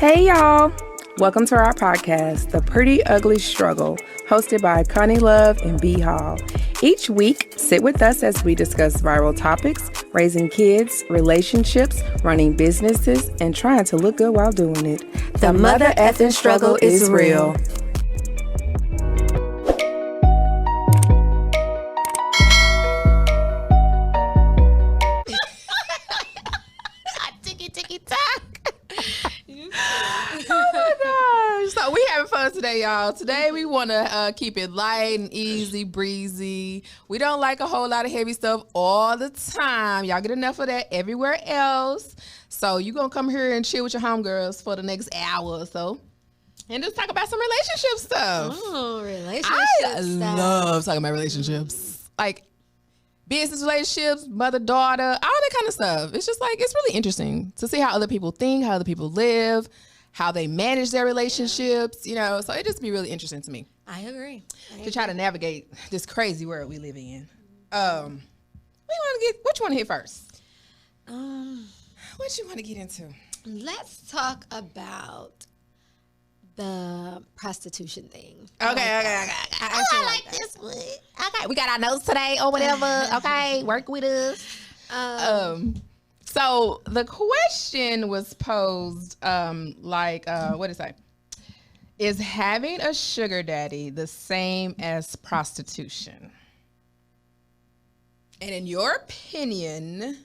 Hey y'all! Welcome to our podcast, The Pretty Ugly Struggle, hosted by Conni Luv and B.Hall. Each week, sit with us as we discuss viral topics, raising kids, relationships, running businesses, and trying to look good while doing it. The mother effing struggle is real. So we having fun today, y'all. Today we want to keep it light and easy, breezy. We don't like a whole lot of heavy stuff all the time. Y'all get enough of that everywhere else. So you going to come here and chill with your homegirls for the next hour or so and just talk about some relationship stuff. Oh, relationship I stuff. love talking about relationships. Like business relationships, mother-daughter, all that kind of stuff. It's just like, it's really interesting to see how other people think, how other people live, how they manage their relationships, you know. So it just be really interesting to me. I agree. To try to navigate this crazy world we live in. What you want to hit first? What you want to get into? Let's talk about the prostitution thing. Okay. I like this one. Okay, we got our notes today or whatever. Okay, work with us. So the question was posed what did it say? Is having a sugar daddy the same as prostitution? And in your opinion,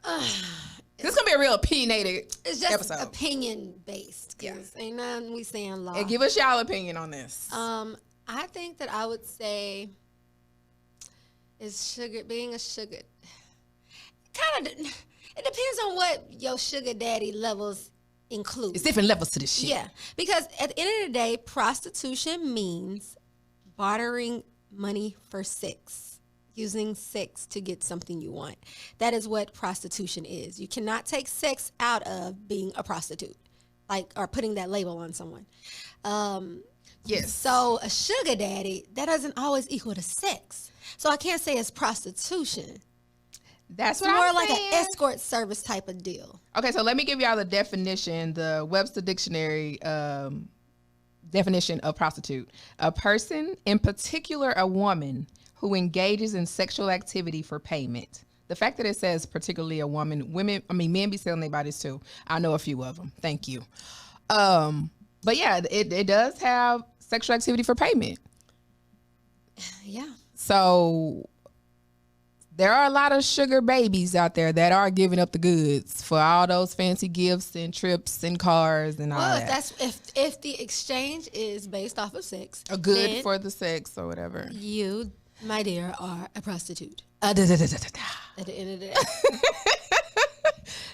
this is gonna be a real opinionated It's just episode. opinion based. Because ain't nothing we saying law. And give us y'all opinion on this. I think that I would say is being a sugar. Kind of, it depends on what your sugar daddy levels include. It's different levels to this shit. Yeah, because at the end of the day, prostitution means bartering money for sex, using sex to get something you want. That is what prostitution is. You cannot take sex out of being a prostitute, or putting that label on someone. Yes. So a sugar daddy, that doesn't always equal to sex. So I can't say it's prostitution. That's It's what more I'm like saying. an escort service type of deal. Okay, so let me give y'all the definition, the Webster Dictionary definition of prostitute. A person, in particular a woman, who engages in sexual activity for payment. The fact that it says particularly a woman, men be selling their bodies too. I know a few of them. Thank you. But yeah, it does have sexual activity for payment. Yeah. So there are a lot of sugar babies out there that are giving up the goods for all those fancy gifts and trips and cars and all that. If the exchange is based off of sex, A good then for the sex or whatever. you, my dear, are a prostitute. Da, da, da, da, da, da. At the end of the day.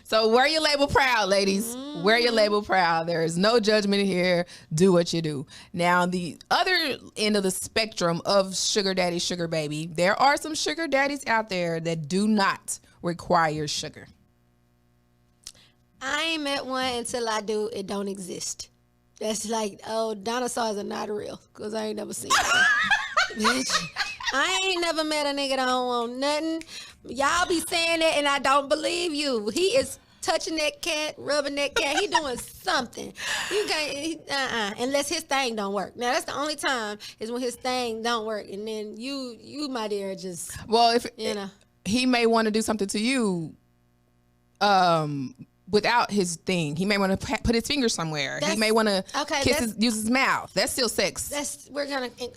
So wear your label proud, ladies. Wear your label proud. There is no judgment here. Do what you do. Now, the other end of the spectrum of sugar daddy, sugar baby, there are some sugar daddies out there that do not require sugar. I ain't met one until I do. It don't exist. That's like, dinosaurs are not real because I ain't never seen one. Bitch, I ain't never met a nigga that don't want nothing. Y'all be saying that and I don't believe you. He is touching that cat, rubbing that cat. He doing something. You can't, unless his thing don't work. Now, that's the only time is when his thing don't work. And then you my dear, just, Well, if you know. he may want to do something to you without his thing. He may want to put his finger somewhere. He may want to use his mouth. That's still sex.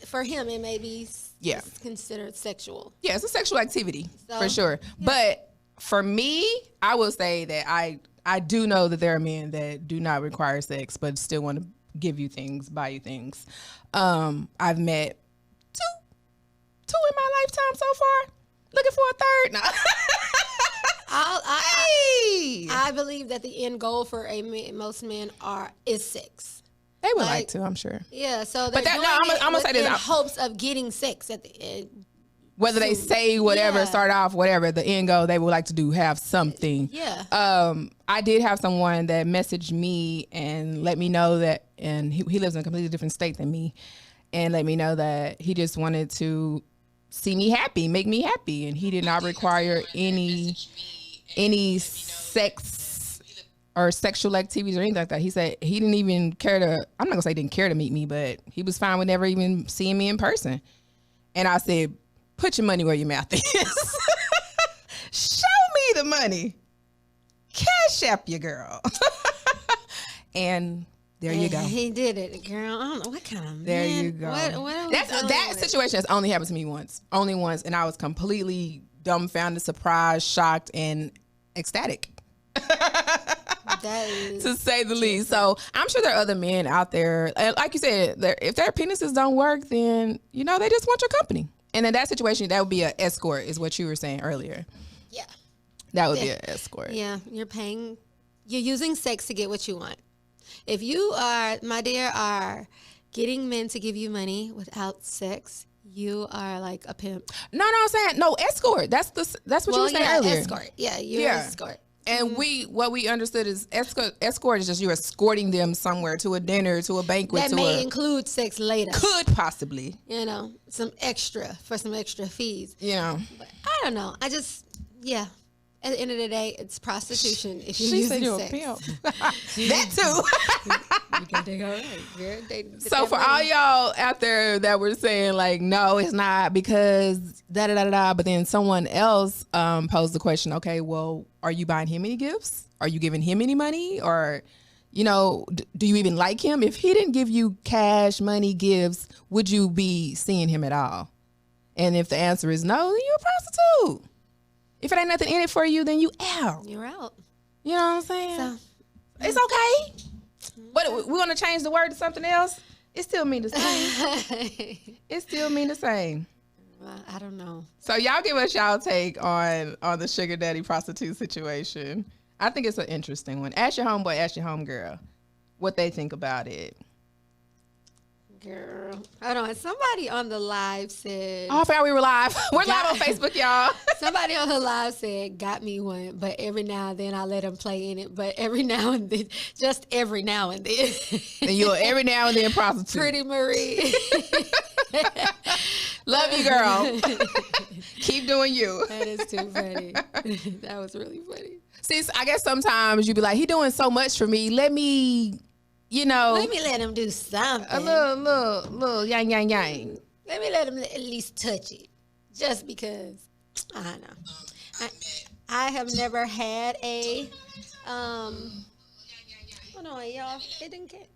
For him, it may be considered sexual. Yeah, it's a sexual activity for sure. Yeah. But for me, I will say that I do know that there are men that do not require sex but still want to give you things, buy you things. I've met two in my lifetime so far. Looking for a third. No. I believe that the end goal for most men is sex. They would like to, I'm sure. Yeah, so but I'm gonna say this in hopes of getting sex at the end. Whether they say whatever, start off whatever, the end goal they would like to do, have something. Yeah. I did have someone that messaged me and let me know that, and he lives in a completely different state than me, and let me know that he just wanted to see me happy, make me happy, and he did not require any sex or sexual activities or anything like that. He said he didn't even care to, I'm not gonna say he didn't care to meet me, but he was fine with never even seeing me in person. And I said, put your money where your mouth is. Show me the money. Cash app your girl. And there you go. He did it, girl. I don't know what kind of man. There you go. That situation has only happened to me once. Only once. And I was completely dumbfounded, surprised, shocked, and ecstatic. That is to say the least. So I'm sure there are other men out there, like you said, if their penises don't work, then they just want your company. And in that situation, that would be an escort, is what you were saying earlier. Yeah, that would be an escort. Yeah, you're using sex to get what you want. If you are, my dear, are getting men to give you money without sex, you are like a pimp. No, I'm saying no escort. That's what you were saying earlier. Escort. Yeah, you're an escort. And what we understood is escort is just you escorting them somewhere, to a dinner, to a banquet. That may include sex later. Could possibly. Some extra fees. But I don't know. At the end of the day, it's prostitution if you're using sex. Pimp. That too. You can take all right. So for all y'all out there that were saying like, no, it's not because da-da-da-da-da, but then someone else posed the question, okay, well, are you buying him any gifts? Are you giving him any money? Or, do you even like him? If he didn't give you cash, money, gifts, would you be seeing him at all? And if the answer is no, then you're a prostitute. If it ain't nothing in it for you, then you out. You're out. You know what I'm saying? So, it's okay. But we want to change the word to something else? It still mean the same. It still mean the same. I don't know. So y'all give us y'all take on the sugar daddy prostitute situation. I think it's an interesting one. Ask your homeboy, ask your homegirl what they think about it. Girl, hold on. Somebody on the live said... Oh, I forgot we were live. We're live on Facebook, y'all. Somebody on the live said, got me one, but every now and then I let him play in it. But every now and then, just every now and then. And you're every now and then prostitute. Pretty Marie. Love you, girl. Keep doing you. That is too funny. That was really funny. See, I guess sometimes you be like, he doing so much for me. Let me... let me let him do something. A little yang. Let me let him at least touch it, just because. I don't know. I have never had a. Hold on, y'all. It didn't get.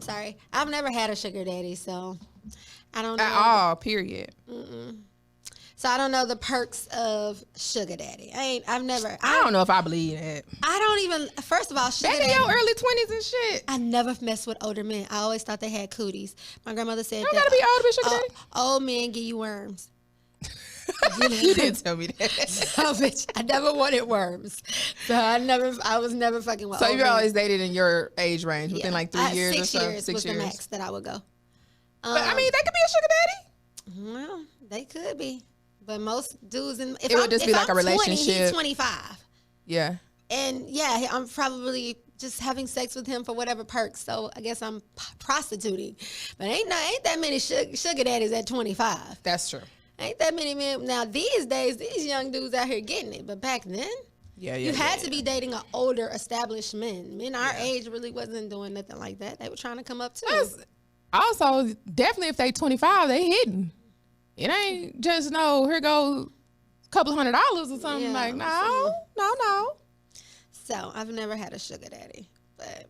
Sorry. I've never had a sugar daddy, so I don't know. At all. Period. So I don't know the perks of sugar daddy. I don't know if I believe that. I don't even. First of all, sugar daddy. Back in your early 20s and shit. I never messed with older men. I always thought they had cooties. My grandmother said you gotta be old to be sugar daddy. Old men give you worms. You didn't tell me that. So, bitch, I never wanted worms. So I was never fucking with. So you always dated in your age range within like 3 years or so. 6 years was the max that I would go. But I mean, they could be a sugar daddy. Well, they could be. But most dudes, it would just be like a relationship. 20, he's 25. Yeah. And yeah, I'm probably just having sex with him for whatever perks. So I guess I'm prostituting. But ain't that many sugar daddies at 25. That's true. Ain't that many men. Now these days, these young dudes out here getting it. But back then, you had to be dating an older, established men. Men our age really wasn't doing nothing like that. They were trying to come up too. Also, definitely if they 25, they hitting. It ain't just here goes a couple $100 or something. Like, no. So I've never had a sugar daddy, but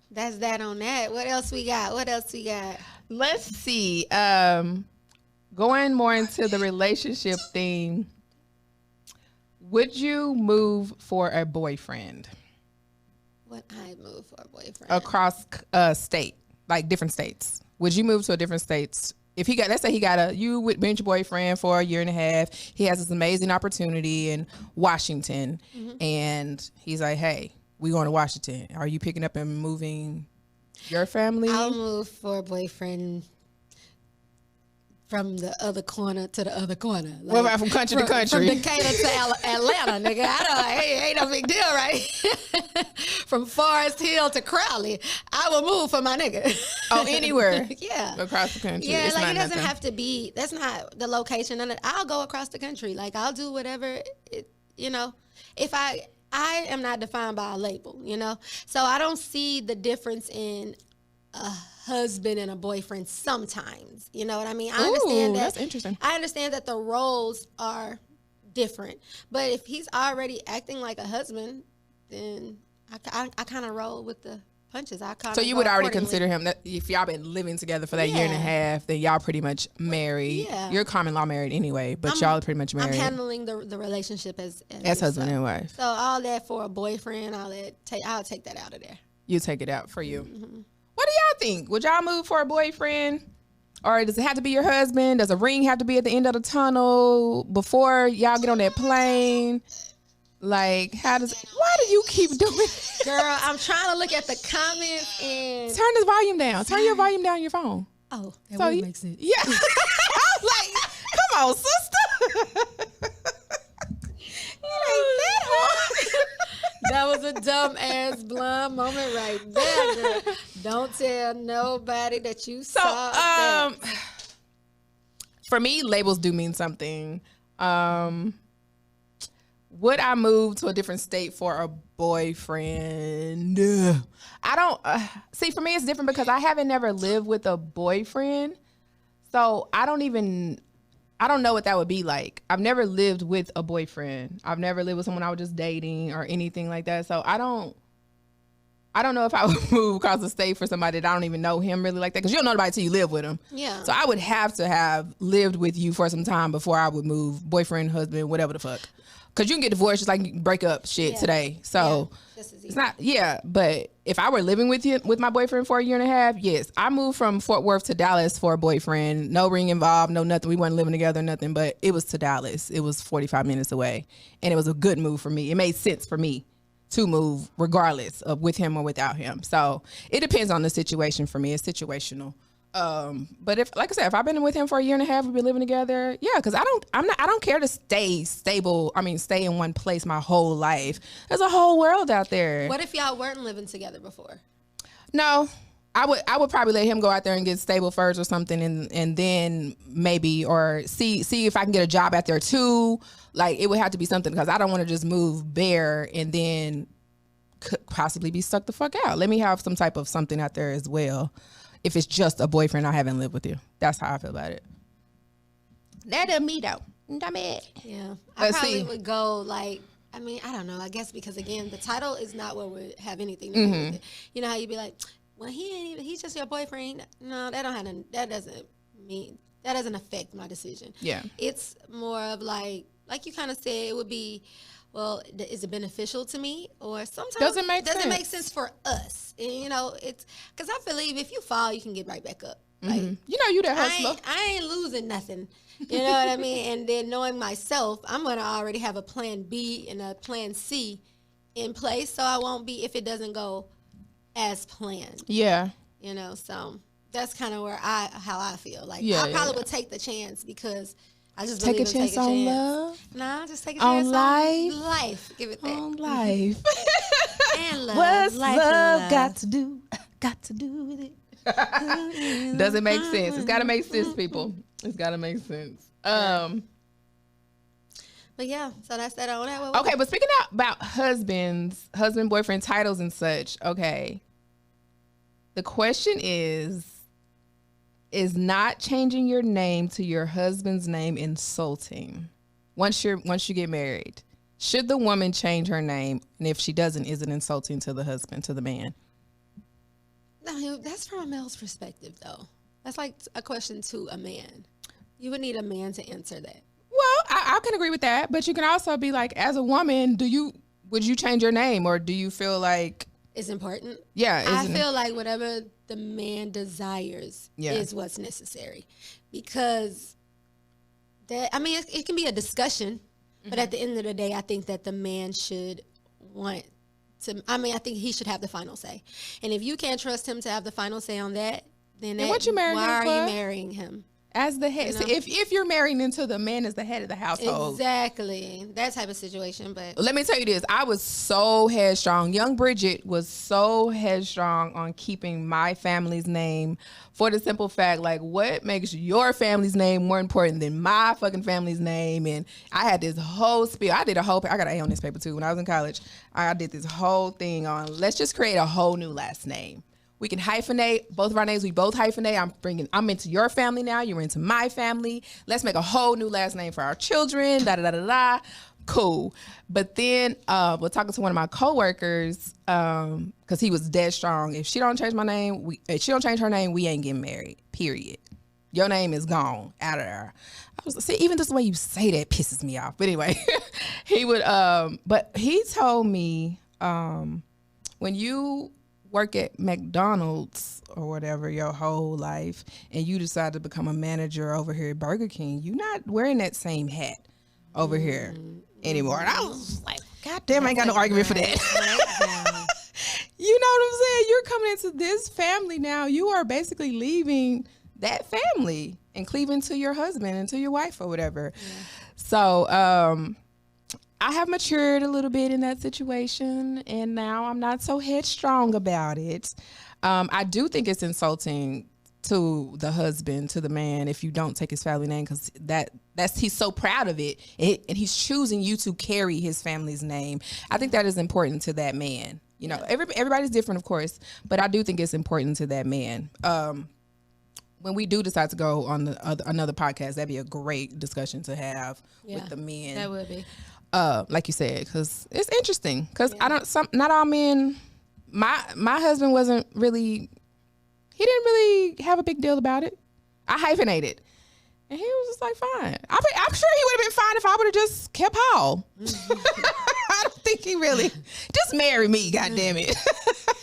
that's that on that. What else we got? Let's see. Going more into the relationship theme, would you move for a boyfriend? Would I move for a boyfriend? Across state, like different states. Would you move to a different states? If let's say you would be your boyfriend for a year and a half. He has this amazing opportunity in Washington, and he's like, "Hey, we going to Washington. Are you picking up and moving your family?" I'll move for a boyfriend from the other corner to the other corner. Like, what about from country to country? From Decatur to Atlanta, nigga. Ain't no big deal, right? From Forest Hill to Crowley, I will move for my nigga. Oh, anywhere? Yeah. Across the country. Yeah, it doesn't have to be, that's not the location. I'll go across the country. Like, I'll do whatever, if I am not defined by a label, you know? So I don't see the difference in a husband and a boyfriend sometimes. You know what I mean? I understand that. That's interesting. I understand that the roles are different. But if he's already acting like a husband, then I kind of roll with the punches. So you would already consider him, that if y'all been living together for that year and a half, then y'all pretty much married. Yeah. You're common law married anyway, but y'all pretty much married. I'm handling the relationship as husband and wife. So all that for a boyfriend, I'll take that out of there. You take it out for you. Mm-hmm. What do y'all think? Would y'all move for a boyfriend? Or does it have to be your husband? Does a ring have to be at the end of the tunnel before y'all get on that plane? Like, why do you keep doing it? Girl, I'm trying to look at the comments and... Turn this volume down. Turn your volume down on your phone. Oh, that would make sense. Yeah. I was like, come on, sister. That was a dumb ass blonde moment right there, girl. Don't tell nobody that you saw that. For me, labels do mean something. Would I move to a different state for a boyfriend? I don't see. For me, it's different because I haven't never lived with a boyfriend, so I don't know what that would be like. I've never lived with a boyfriend. I've never lived with someone I was just dating or anything like that. So I don't know if I would move across the state for somebody that I don't even know him really like that, because you don't know nobody till you live with him. Yeah. So I would have to have lived with you for some time before I would move, boyfriend, husband, whatever the fuck. Because you can get divorced just like you can break up today. So it's not, but if I were living with my boyfriend for a year and a half, yes. I moved from Fort Worth to Dallas for a boyfriend. No ring involved, no nothing. We weren't living together, nothing, but it was to Dallas. It was 45 minutes away. And it was a good move for me. It made sense for me to move regardless of with him or without him. So it depends on the situation for me. It's situational. But if, like I said, if I've been with him for a year and a half, we've been living together, because I don't care to stay in one place my whole life. There's a whole world out there. What if y'all weren't living together before? No, I would probably let him go out there and get stable first or something, and then maybe, or see if I can get a job out there too. Like, it would have to be something, because I don't want to just move bare and then could possibly be stuck the fuck out. Let me have some type of something out there as well. If it's just a boyfriend, I haven't lived with you. That's how I feel about it. That doesn't me though. Yeah, I probably would go like, I don't know. I guess because again, the title is not what would have anything to do with it. You know how you'd be like, well, he's just your boyfriend. No, that doesn't affect my decision. Yeah, it's more of like you kind of said, it would be, well, is it beneficial to me, or sometimes does it make sense for us? And, it's because I believe if you fall, you can get right back up. Like, you that hustler. I ain't losing nothing. You know what I mean? And then knowing myself, I'm gonna already have a plan B and a plan C in place, so I won't be if it doesn't go as planned. Yeah. So that's kind of how I feel. Like, I probably would take the chance, because I just take a chance on love. Nah, just take a chance on life. Give it that. On life. And love. What's love got to do? Got to do with it. Does it make sense? It's got to make sense, people. It's got to make sense. But yeah, so that's that on that. Okay, but speaking about husband, boyfriend titles and such. Okay, the question is not changing your name to your husband's name insulting? Once you get married, should the woman change her name? And if she doesn't, is it insulting to the husband, to the man? No, that's from a male's perspective, though. That's like a question to a man. You would need a man to answer that. Well, I can agree with that, but you can also be like, as a woman, would you change your name, or do you feel like it's important? Yeah, I feel like whatever the man desires is what's necessary, because it can be a discussion, but at the end of the day, I think that the man should want to. I think he should have the final say, and if you can't trust him to have the final say on that, then why are you marrying him? as the head. You know? So if you're married into the man as the head of the household. Exactly. That type of situation. But Let me tell you this. I was so headstrong. Young Bridget was so headstrong on keeping my family's name for the simple fact, like, what makes your family's name more important than my fucking family's name? And I had this whole spiel. I got an A on this paper too. When I was in college, I did this whole thing on, let's just create a whole new last name. We can hyphenate both of our names. We both hyphenate. I'm into your family now. You're into my family. Let's make a whole new last name for our children. Da da da da da. Cool. But then we're talking to one of my coworkers because he was dead strong. If she don't change my name, if she don't change her name, we ain't getting married. Period. Your name is gone out of there. Even just the way you say that pisses me off. But anyway, he would. But he told me when you work at McDonald's or whatever your whole life and you decide to become a manager over here at Burger King, you're not wearing that same hat over here anymore. And I was like, God damn, I ain't got no argument for that. You know what I'm saying? You're coming into this family now. You are basically leaving that family and cleaving to your husband and to your wife or whatever. Yeah. So, I have matured a little bit in that situation, and now I'm not so headstrong about it. I do think it's insulting to the husband, to the man, if you don't take his family name, because he's so proud of it, and he's choosing you to carry his family's name. I think that is important to that man. You know, everybody's different, of course, but I do think it's important to that man. When we do decide to go on another podcast, that'd be a great discussion to have with the men. That would be. Like you said, because it's interesting. Because not all men. My husband wasn't really. He didn't really have a big deal about it. I hyphenated, and he was just like, fine. I'm sure he would have been fine if I would have just kept Hall. I don't think he really just marry me. God damn it,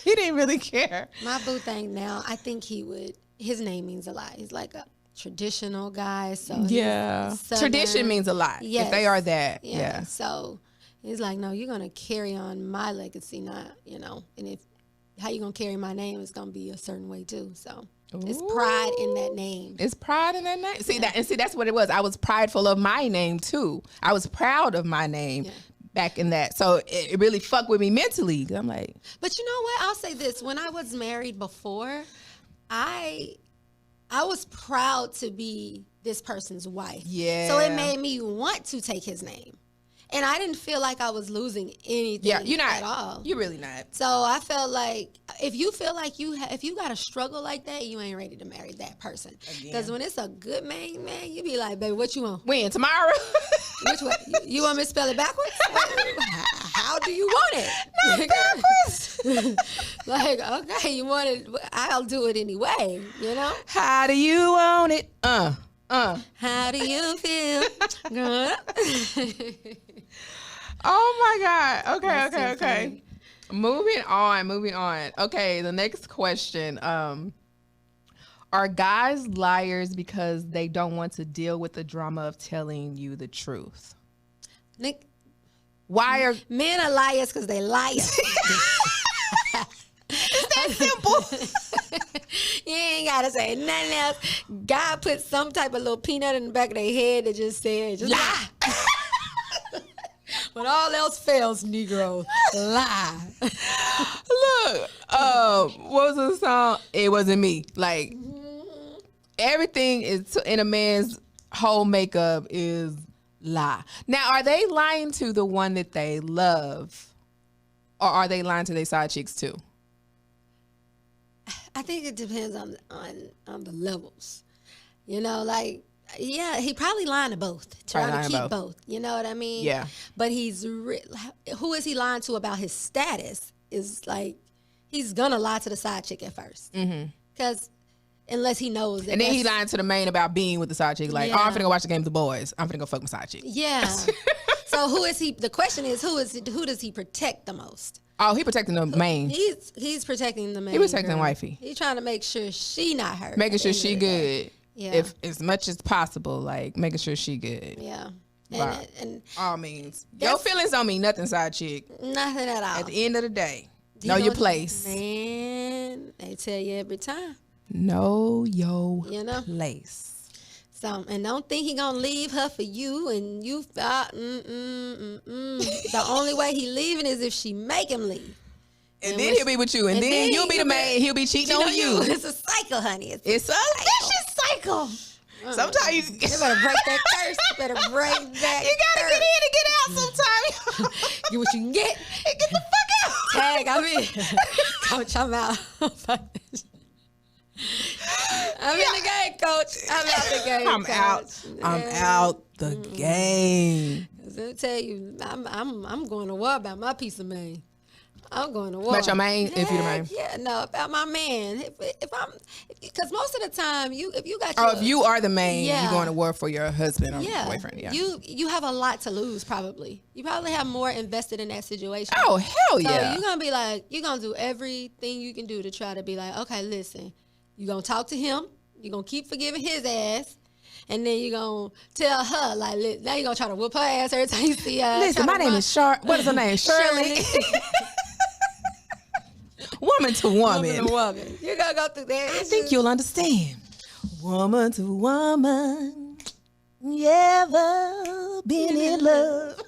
he didn't really care. My boo thing now, I think he would. His name means a lot. He's like a traditional guy, so tradition means a lot. Yes. If they are that, So he's like, no, you're gonna carry on my legacy, not and if how you gonna carry my name is gonna be a certain way too. So it's pride in that name. It's pride in that name. See that's what it was. I was prideful of my name too. I was proud of my name. Yeah. Back in that, so it really fucked with me mentally. I'm like, but you know what? I'll say this: when I was married before, I was proud to be this person's wife. Yeah. So it made me want to take his name. And I didn't feel like I was losing anything you're not, at all. You're really not. So I felt like if you feel like if you got a struggle like that, you ain't ready to marry that person. Because when it's a good man, you be like, baby, what you want? When? Tomorrow? Which one? You want me to spell it backwards? How do you want it? Not backwards. Like, okay, you want it, I'll do it anyway, How do you want it? How do you feel? Oh my God. Okay. Moving on. Okay, the next question. Are guys liars because they don't want to deal with the drama of telling you the truth? Nick, why are men are liars because they liars? It's that simple. You ain't gotta say nothing else. God put some type of little peanut in the back of their head that just said, lie. When all else fails, Negro, lie. Look, what was the song? It wasn't me. Like, everything is in a man's whole makeup is lie. Now, are they lying to the one that they love, or are they lying to their side chicks too? I think it depends on the levels. He probably lying to both, trying to keep both. You know what I mean? Yeah. But who is he lying to about his status? Is like he's gonna lie to the side chick at first, because unless he knows that. And then he lying to the main about being with the side chick. Like, I'm finna go watch the game with the boys. I'm finna go fuck my side chick. Yeah. So who is he? The question is, who does he protect the most? Oh, he protecting the main. He's protecting the main. He protecting wifey. He's trying to make sure she not hurt. Making sure she good. Yeah. If as much as possible, like making sure she good. Yeah. And all means. Your feelings don't mean nothing, side chick. Nothing at all. At the end of the day, know your place. Man, they tell you every time. Know your place. something. And don't think he gonna leave her for you. And you thought, The only way he leaving is if she make him leave. And then he'll be with you. And then you'll be the man. He'll be cheating on you. It's a cycle, honey. It's a vicious cycle. Sometimes you better break that curse. You better break that You gotta curse. get in and get out sometimes. Get what you can get. And get the fuck out. Tag, I'm in. Coach, I'm out. I'm in the game, Coach. I'm out the game. I'm out the game. Let me tell you, I'm going to war about my piece of man. I'm going to war. About your man, if you're the man. Yeah, no, about my man. Because most of the time, if you got if you are the man, you're going to war for your husband or boyfriend. Yeah. You have a lot to lose, probably. You probably have more invested in that situation. Oh, hell yeah. So you're going to be like, you're going to do everything you can do to try to be like, okay, listen, you're going to talk to him. You're going to keep forgiving his ass. And then you're going to tell her, like, now you're going to try to whoop her ass every time you see her. Listen, my name is What is her name? Shirley. Woman to woman. You're going to go through that. I think you'll understand. Woman to woman. You ever been in love?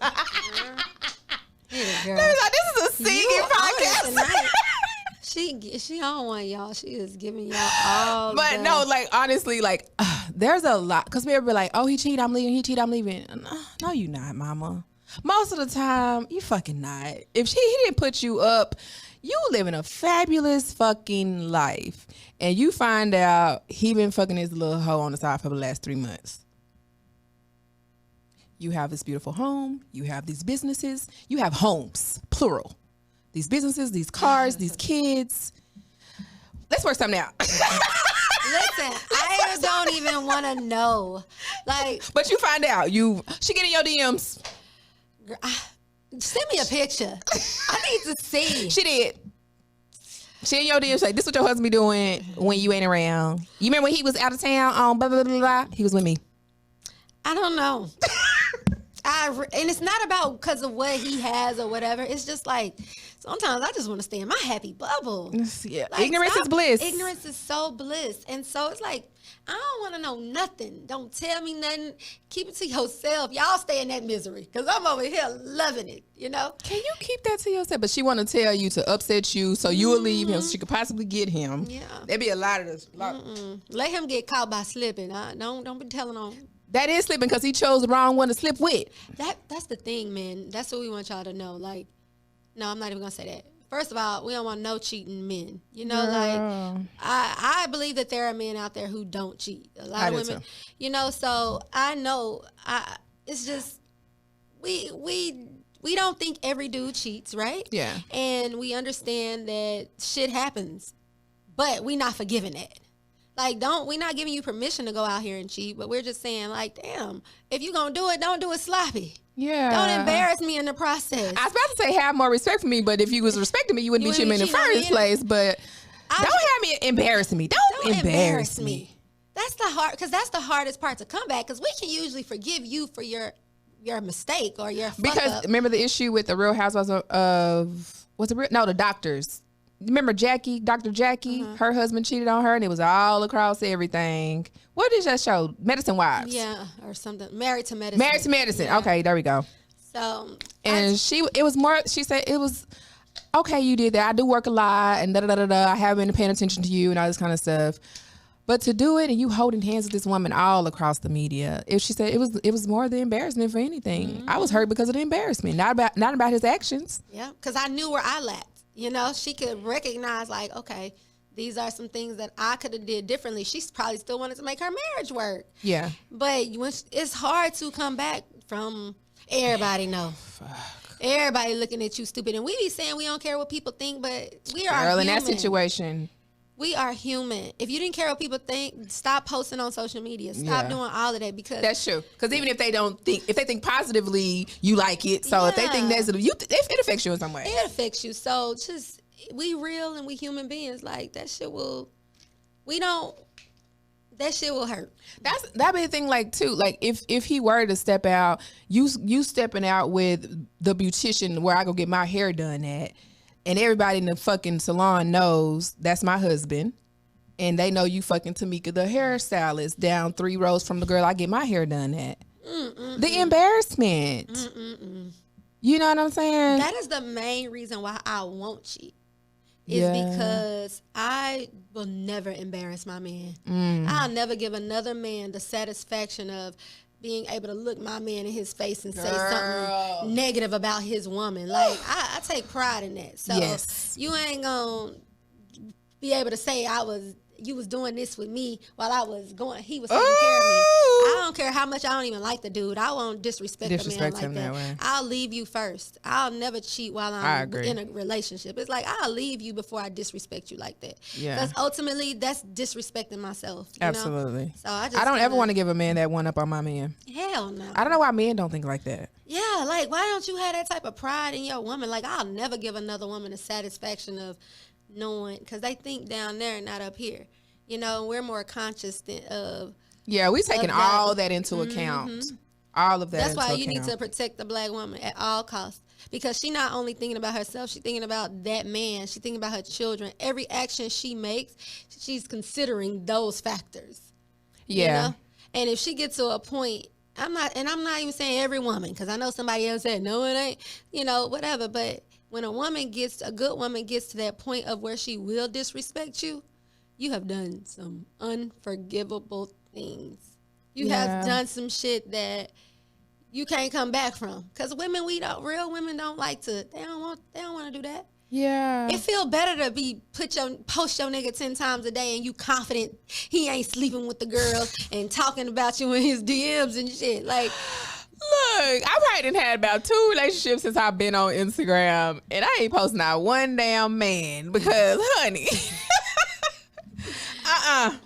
This is a singing podcast. She on one, y'all. She is giving y'all all. But no, like honestly, like there's a lot because people be like, "Oh, he cheated, I'm leaving. He cheated, I'm leaving." No, you not, mama. Most of the time, you fucking not. If he didn't put you up, you living a fabulous fucking life, and you find out he been fucking his little hoe on the side for the last 3 months. You have this beautiful home. You have these businesses. You have homes, plural. These businesses, these cars, these kids. Let's work something out. Listen, I don't even want to know. Like, but you find out. She get in your DMs. Send me a picture. I need to see. She did. She in your DMs like, this is what your husband be doing when you ain't around. You remember when he was out of town on blah, blah, blah, blah? He was with me. I don't know. And it's not about because of what he has or whatever. It's just like, sometimes I just want to stay in my happy bubble. Yeah. Like, ignorance is bliss. Ignorance is so bliss. And so it's like, I don't want to know nothing. Don't tell me nothing. Keep it to yourself. Y'all stay in that misery because I'm over here loving it, you know? Can you keep that to yourself? But she want to tell you to upset you so you will leave him so she could possibly get him. Yeah. There'd be a lot of this. Let him get caught by slipping. Don't be telling on. That is slipping because he chose the wrong one to slip with. That's the thing, man. That's what we want y'all to know. Like, no, I'm not even going to say that. First of all, we don't want no cheating men. You know, like, I believe that there are men out there who don't cheat. A lot of women, you know, so I know, it's just, we don't think every dude cheats, right? Yeah. And we understand that shit happens, but we not forgiving that. Like, we're not giving you permission to go out here and cheat, but we're just saying, like, damn, if you gonna do it, don't do it sloppy. Yeah. Don't embarrass me in the process. I was about to say have more respect for me, but if you was respecting me, you wouldn't be cheating in the first place. But don't have me embarrassing me. Don't embarrass me. That's the hardest part to come back, because we can usually forgive you for your mistake or your fuck up. Remember the issue with the Real Housewives the doctors. Remember Jackie, Dr. Jackie? Her husband cheated on her, and it was all across everything. What is that show? Medicine Wives. Yeah, or something. Married to Medicine. Married to Medicine. Yeah. Okay, there we go. So, and she said it was, okay, you did that. I do work a lot, and I haven't been paying attention to you and all this kind of stuff. But to do it and you holding hands with this woman all across the media, she said it was more the embarrassment for anything. I was hurt because of the embarrassment, not about his actions. Yeah, because I knew where I lacked. You know, she could recognize, like, okay, these are some things that I could have did differently. She probably still wanted to make her marriage work. Yeah. But it's hard to come back from everybody know. Fuck. Everybody looking at you stupid. And we be saying we don't care what people think, but we are human. In that situation. We are human. If you didn't care what people think, stop posting on social media. Stop doing all of that, because that's true. Because even if they think positively, you like it. So if they think negative, it affects you in some way. It affects you. So just, we real and we human beings. Like, that shit will hurt. That be the thing, like, too. Like, if he were to step out, you stepping out with the beautician where I go get my hair done at, and everybody in the fucking salon knows that's my husband, and they know you fucking Tamika the hairstylist down 3 rows from the girl I get my hair done at. The embarrassment. You know what I'm saying? That is the main reason why I won't cheat. Is because I will never embarrass my man. I'll never give another man the satisfaction of being able to look my man in his face and say something negative about his woman. Like, I take pride in that. So you ain't gonna be able to say you was doing this with me while he was taking care of me. I don't care how much I don't even like the dude. I won't disrespect a man like that. I'll leave you first. I'll never cheat while I'm in a relationship. It's like, I'll leave you before I disrespect you like that. Because ultimately, that's disrespecting myself. Absolutely. Know? So I don't ever want to give a man that one up on my man. Hell no. I don't know why men don't think like that. Yeah, like, why don't you have that type of pride in your woman? Like, I'll never give another woman the satisfaction of knowing, because they think down there, not up here. You know, we're more conscious of. Yeah, we taking all that into account. All of that. That's why you need to protect the black woman at all costs, because she not only thinking about herself, she's thinking about that man. She's thinking about her children. Every action she makes, she's considering those factors. Yeah. You know? And if she gets to a point, I'm not even saying every woman, because I know somebody else said no, it ain't. You know, whatever. But when a good woman gets to that point of where she will disrespect you, you have done some unforgivable things. You have done some shit that you can't come back from. Because real women don't like to. They don't want to do that. Yeah. It feel better to post your nigga 10 times a day and you confident he ain't sleeping with the girl and talking about you in his DMs and shit. Like, look, I probably done had about 2 relationships since I've been on Instagram, and I ain't posting not one damn man because, honey,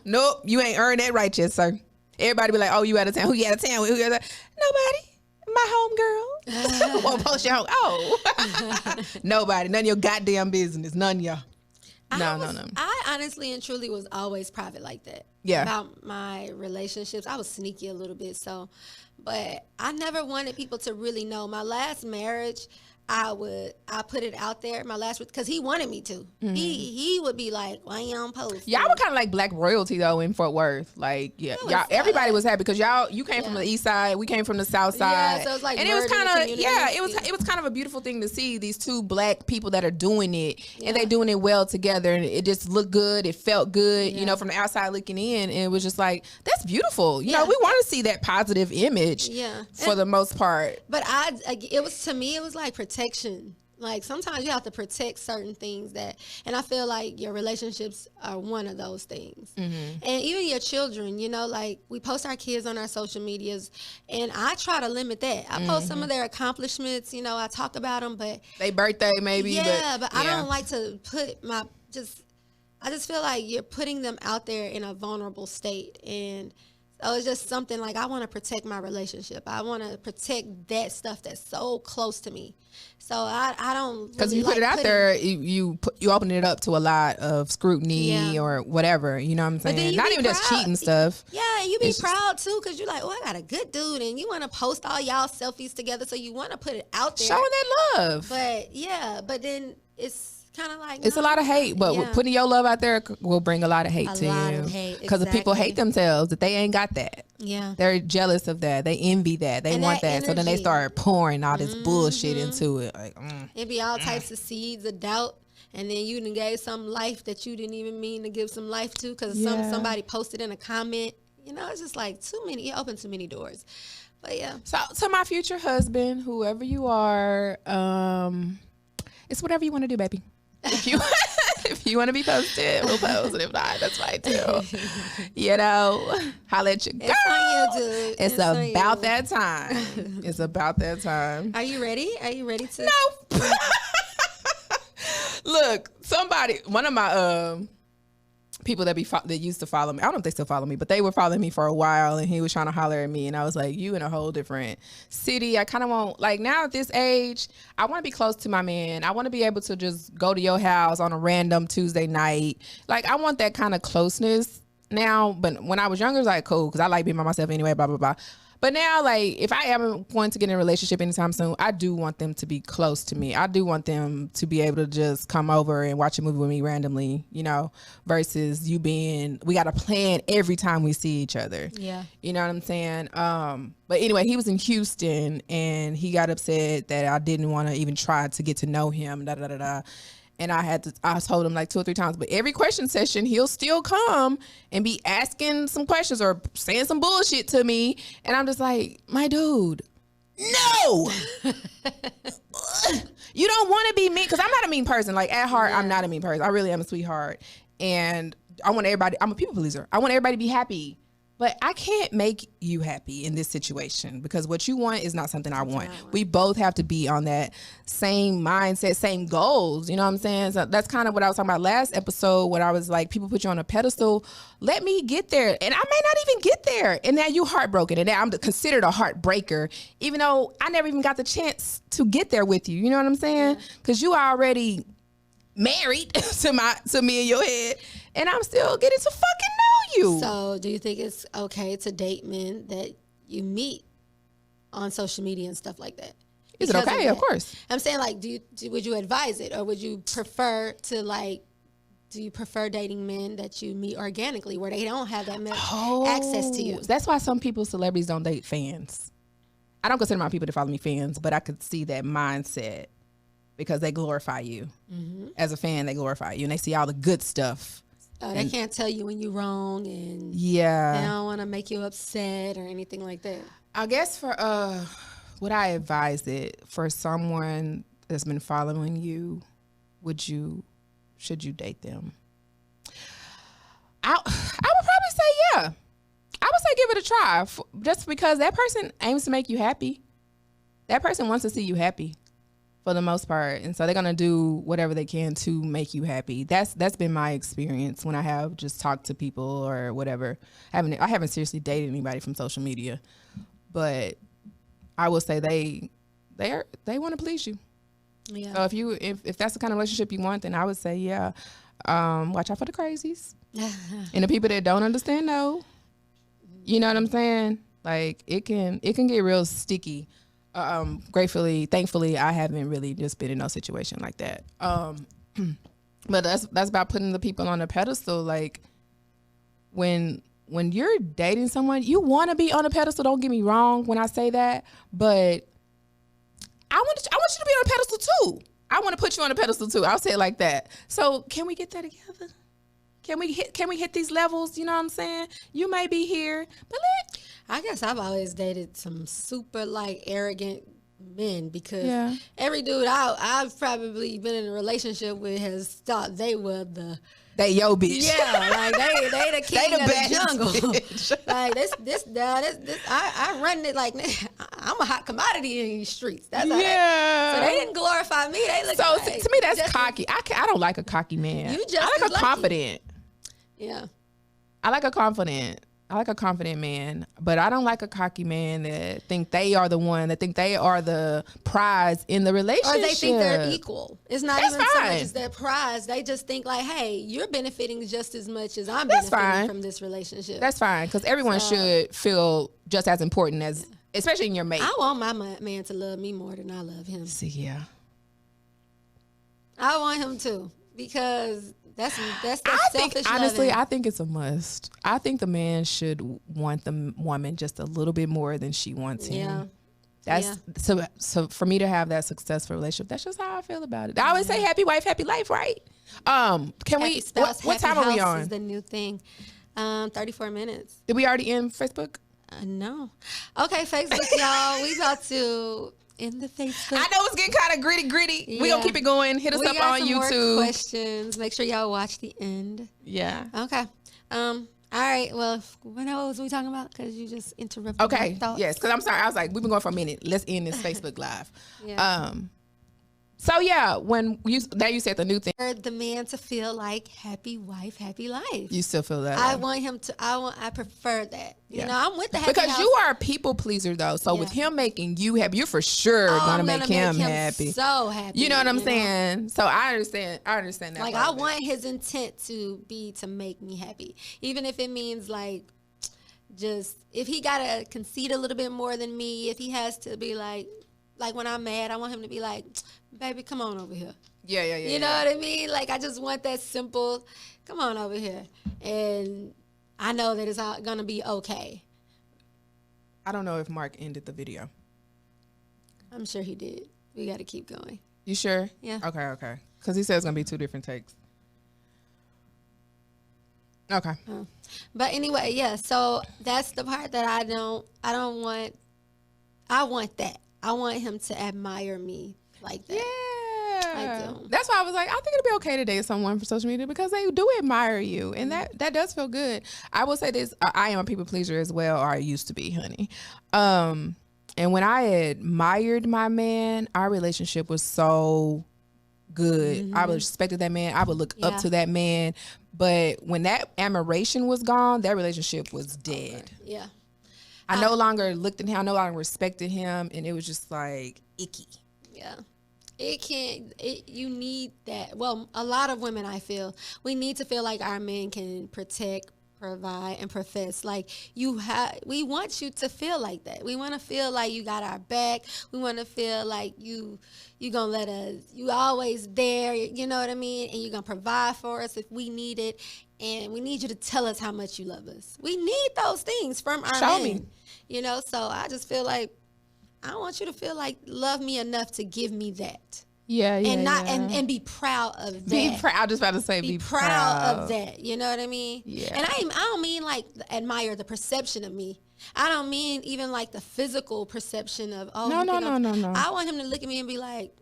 nope, you ain't earned that right yet, sir. Everybody be like, oh, you out of town? Who you out of town with? Who you out of town? Nobody. My homegirl. Won't post your home. Oh. Nobody. None of your goddamn business. None of y'all. No. I honestly and truly was always private like that. Yeah. About my relationships. I was sneaky a little bit, but I never wanted people to really know. My last marriage, I put it out there. My last, because he wanted me to. He would be like, "Why you don't post?" Y'all were kind of like black royalty though in Fort Worth. Like, y'all, everybody was happy because you came from the east side, we came from the south side. Yeah, so it was like, and it was kind of it was kind of a beautiful thing to see these 2 black people that are doing it and they doing it well together, and it just looked good. It felt good, you know, from the outside looking in, and it was just like, that's beautiful. You know, we want to see that positive image. For the most part. But it was like protection. Like, sometimes you have to protect certain things and I feel like your relationships are one of those things. And even your children, you know, like, we post our kids on our social medias, and I try to limit that. I post some of their accomplishments, you know, I talk about them, but they birthday maybe. But I don't like to put I just feel like you're putting them out there in a vulnerable state, and so it's just something like, I want to protect my relationship. I want to protect that stuff that's so close to me. So I don't, because you put it out there, you open it up to a lot of scrutiny or whatever. You know what I'm saying? Not even just cheating stuff. Yeah, and you be proud too, because you're like, oh, I got a good dude, and you want to post all y'all selfies together, so you want to put it out there, showing that love. But then it's kind of like, it's a lot of hate, but putting your love out there will bring a lot of hate to you, because the people hate themselves that they ain't got that. They're jealous of that. They envy that. They want that. So then they start pouring all this bullshit into it. Like, it be all types of seeds of doubt, and then you done gave some life that you didn't even mean to give some life to, because somebody posted in a comment. You know, it's just like you open too many doors. But yeah. So my future husband, whoever you are, it's whatever you want to do, baby. If you want to be posted, we'll post. And if not, that's fine too. You know, holla at your girl. It's on you, dude. It's about that time. It's about that time. Are you ready? Are you ready to? No. Look, one of my people that used to follow me, I don't know if they still follow me, but they were following me for a while, and he was trying to holler at me, and I was like, you in a whole different city. I kind of want, like, now at this age, I want to be close to my man. I want to be able to just go to your house on a random Tuesday night. Like, I want that kind of closeness now. But when I was younger, it was like, cool, because I like being by myself anyway, blah, blah, blah. But now, like, if I am going to get in a relationship anytime soon, I do want them to be close to me. I do want them to be able to just come over and watch a movie with me randomly, you know, versus you being, we got to plan every time we see each other. Yeah. You know what I'm saying? But anyway, he was in Houston and he got upset that I didn't want to even try to get to know him, da da da da. And I told him like 2 or 3 times, but every question session, he'll still come and be asking some questions or saying some bullshit to me. And I'm just like, my dude, no. You don't want to be mean, because I'm not a mean person. Like, at heart, I'm not a mean person. I really am a sweetheart. And I want everybody, I'm a people pleaser. I want everybody to be happy. But I can't make you happy in this situation, because what you want is not something I want. We both have to be on that same mindset, same goals. You know what I'm saying? So that's kind of what I was talking about last episode, when I was like, people put you on a pedestal. Let me get there. And I may not even get there. And now you heartbroken. And now I'm considered a heartbreaker, even though I never even got the chance to get there with you. You know what I'm saying? Because you are already married to me in your head. And I'm still getting to fucking know you. So do you think it's okay to date men that you meet on social media and stuff like that? Is it okay? Of course. I'm saying, like, would you advise it, or would you prefer to, like, do you prefer dating men that you meet organically where they don't have that much access to you? That's why some people, celebrities, don't date fans. I don't consider my people that follow me fans, but I could see that mindset, because they glorify you. As a fan, they glorify you, and they see all the good stuff. Oh, they can't tell you when you're wrong, and they don't want to make you upset or anything like that. I guess for would I advise it for someone that's been following you? Should you date them? I would probably say yeah. I would say give it a try, just because that person aims to make you happy. That person wants to see you happy, for the most part, and so they're gonna do whatever they can to make you happy. That's been my experience when I have just talked to people or whatever. I haven't seriously dated anybody from social media, but I will say they want to please you. Yeah. So if that's the kind of relationship you want, then I would say yeah. Watch out for the crazies and the people that don't understand. No, you know what I'm saying? Like, it can get real sticky. Thankfully, I haven't really just been in no situation like that. But that's about putting the people on a pedestal. Like, when you're dating someone, you want to be on a pedestal. Don't get me wrong when I say that, but I want you to be on a pedestal too. I want to put you on a pedestal too. I'll say it like that. So can we get that together? Can we hit these levels? You know what I'm saying? You may be here, but I guess I've always dated some super, like, arrogant men, because every dude I've probably been in a relationship with has thought they were they yo bitch. Yeah, like they the king of the jungle. Bitch. Like this, I run it like I'm a hot commodity in these streets. That's how so they didn't glorify me. They look. So like, to me, that's cocky. I don't like a cocky man. I like a confident. Yeah, I like a confident man, but I don't like a cocky man that think they are the one, that think they are the prize in the relationship. Or they think they're equal. It's not even so much as their prize. They just think like, hey, you're benefiting just as much as I'm benefiting from this relationship. That's fine, because everyone should feel just as important as, especially in your mate. I want my man to love me more than I love him. See, yeah. I want him to, because that's selfish honestly, loving. I think it's a must. I think the man should want the woman just a little bit more than she wants him. So for me to have that successful relationship, that's just how I feel about it. I always say happy wife, happy life, right? Can happy we spouse, what time are we on? Is the new thing. 34 minutes. Did we already end Facebook? No. Okay, Facebook, y'all. We about to in the Facebook. I know it's getting kind of gritty. Yeah. We gonna keep it going. Hit us up on YouTube. More questions. Make sure y'all watch the end. Yeah. Okay. All right. Well, what else are we talking about? Because you just interrupted. Okay. My thoughts. Yes. Because I'm sorry. I was like, we've been going for a minute. Let's end this Facebook Live. Yeah. So yeah, when you said the new thing, the man to feel like happy wife, happy life. You still feel that? I want him to. I prefer that. You know, I'm with the happy because house. You are a people pleaser though. So with him making you happy, you're for sure gonna make him happy. So happy. You know what I'm saying? So I understand that. Like I want his intent to be to make me happy, even if it means like Just if he gotta concede a little bit more than me, if he has to be like when I'm mad, I want him to be like, baby, come on over here. Yeah. You know what I mean? Like, I just want that simple, come on over here. And I know that it's all gonna be okay. I don't know if Mark ended the video. I'm sure he did. We got to keep going. You sure? Yeah. Okay. Because he said it's going to be 2 different takes. Okay. But anyway, yeah, so that's the part that I don't want. I want that. I want him to admire me like that. Yeah. I do. That's why I was like, I think it'd be okay to date someone for social media because they do admire you. And that does feel good. I will say this. I am a people pleaser as well, or I used to be, honey. And when I admired my man, our relationship was so good. I respected that man. I would look up to that man. But when that admiration was gone, that relationship was dead. Yeah. I no longer looked at him. I no longer respected him. And it was just like icky. Yeah. You need that. Well, a lot of women, I feel, we need to feel like our men can protect, provide, and profess. Like, we want you to feel like that. We want to feel like you got our back. We want to feel like you gonna let us, you always there, you know what I mean? And you're gonna provide for us if we need it. And we need you to tell us how much you love us. We need those things from our Show men. me. You know, so I just feel like I want you to feel like love me enough to give me that. Yeah, And be proud of that. Be proud. I was just about to say be proud of that. You know what I mean? Yeah. And I don't mean like admire the perception of me. I don't mean even like the physical perception of No. I want him to look at me and be like,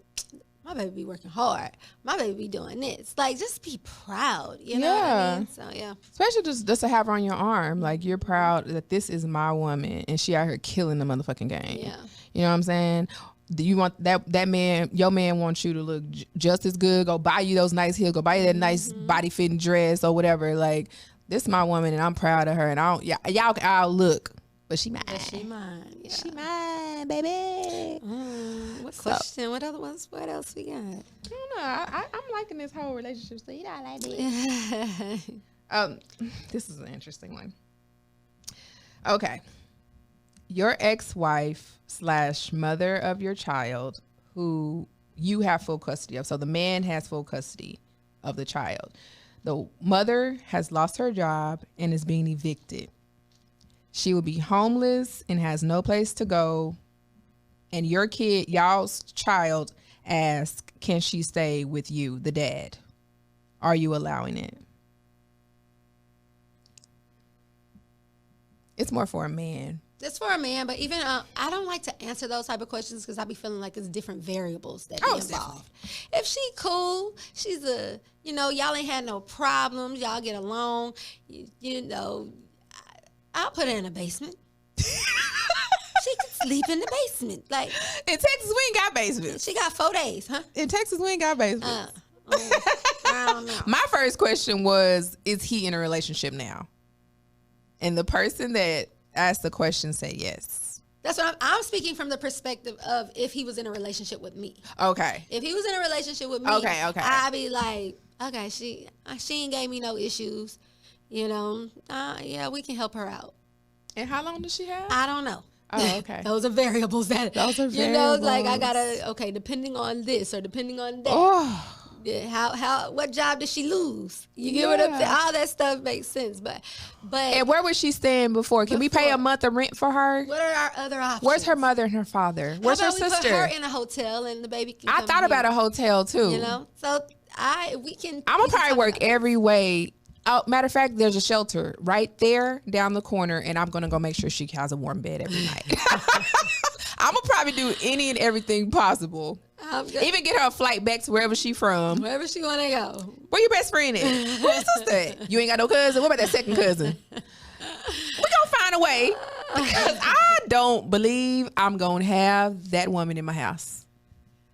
my baby be working hard. My baby be doing this. Like, just be proud. You know what I mean? So yeah. Especially just to have her on your arm. Like, you're proud that this is my woman and she out here killing the motherfucking game. Yeah. You know what I'm saying? Do you want that man, your man wants you to look just as good, go buy you those nice heels, go buy you that nice body fitting dress or whatever. Like, this is my woman and I'm proud of her and y'all can outlook, but she mine. She mine. Yeah. She mine, baby. What question? What other ones? What else we got? I don't know. I'm liking this whole relationship. So you don't like it. This is an interesting one. Okay. Your ex-wife / mother of your child who you have full custody of. So the man has full custody of the child. The mother has lost her job and is being evicted. She will be homeless and has no place to go. And your kid, y'all's child, asks, can she stay with you, the dad? Are you allowing it? It's more for a man. It's for a man, but even I don't like to answer those type of questions because I be feeling like it's different variables that be involved. Definitely. If she cool, she's y'all ain't had no problems, y'all get along, you know, I'll put her in a basement. She can sleep in the basement. Like, in Texas, we ain't got basements. She got 4 days, huh? In Texas, we ain't got basements. I don't know. My first question was, is he in a relationship now? And the person that asked the question said yes. That's what I'm speaking from the perspective of if he was in a relationship with me. Okay. If he was in a relationship with me, okay. I'd be like, okay, she ain't gave me no issues. You know, yeah, we can help her out. And how long does she have? I don't know. Oh, okay. Those are variables that, you know, like I gotta, okay, depending on this or depending on that. Oh. What job did she lose? You get what I'm saying? All that stuff makes sense, but and where was she staying before? Can we pay a month of rent for her? What are our other options? Where's her mother and her father? Where's her sister? We put her in a hotel and the baby can I thought about a hotel too. You know, so we can. I'm gonna probably work every way. Oh, matter of fact, there's a shelter right there down the corner, and I'm gonna go make sure she has a warm bed every night. I'm gonna probably do any and everything possible. Even get her a flight back to wherever she from. Wherever she want to go. Where your best friend at? Where's your sister at? You ain't got no cousin? What about that second cousin? We gonna find a way. Because I don't believe I'm gonna have that woman in my house.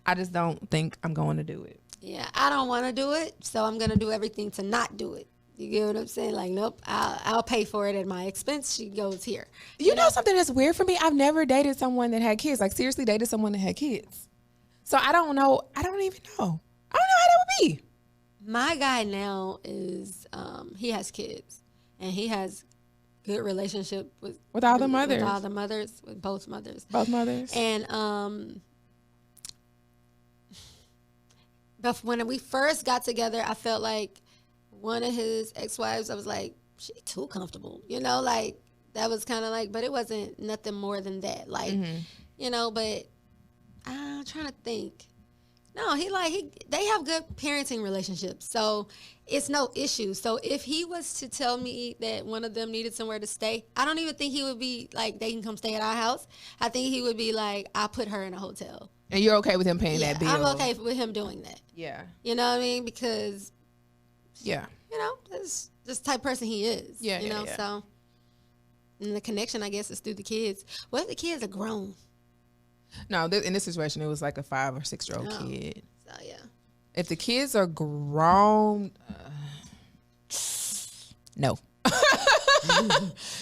I just don't think I'm going to do it. Yeah, I don't want to do it, so I'm gonna do everything to not do it. You get what I'm saying? Like, nope, I'll pay for it at my expense. She goes here. You know something that's weird for me? I've never dated someone that had kids. Like, seriously dated someone that had kids. So I don't know. I don't even know. I don't know how that would be. My guy now is, he has kids. And he has good relationship with all the mothers. With all the mothers, with both mothers. Both mothers. And but when we first got together, I felt like one of his ex-wives, I was like, she too comfortable, you know, like that was kind of like, but it wasn't nothing more than that, like, you know. But I'm trying to think. No, they have good parenting relationships, so it's no issue. So if he was to tell me that one of them needed somewhere to stay, I don't even think he would be like, they can come stay at our house. I think he would be like, I'll put her in a hotel. And you're okay with him paying that bill? I'm okay with him doing that. Yeah. You know what I mean? Because, yeah, you know, that's just the type of person he is. Yeah, you know, so. And the connection, I guess, is through the kids. What if the kids are grown? No, in this situation, it was like a 5 or 6 year old kid. So, yeah. If the kids are grown, no.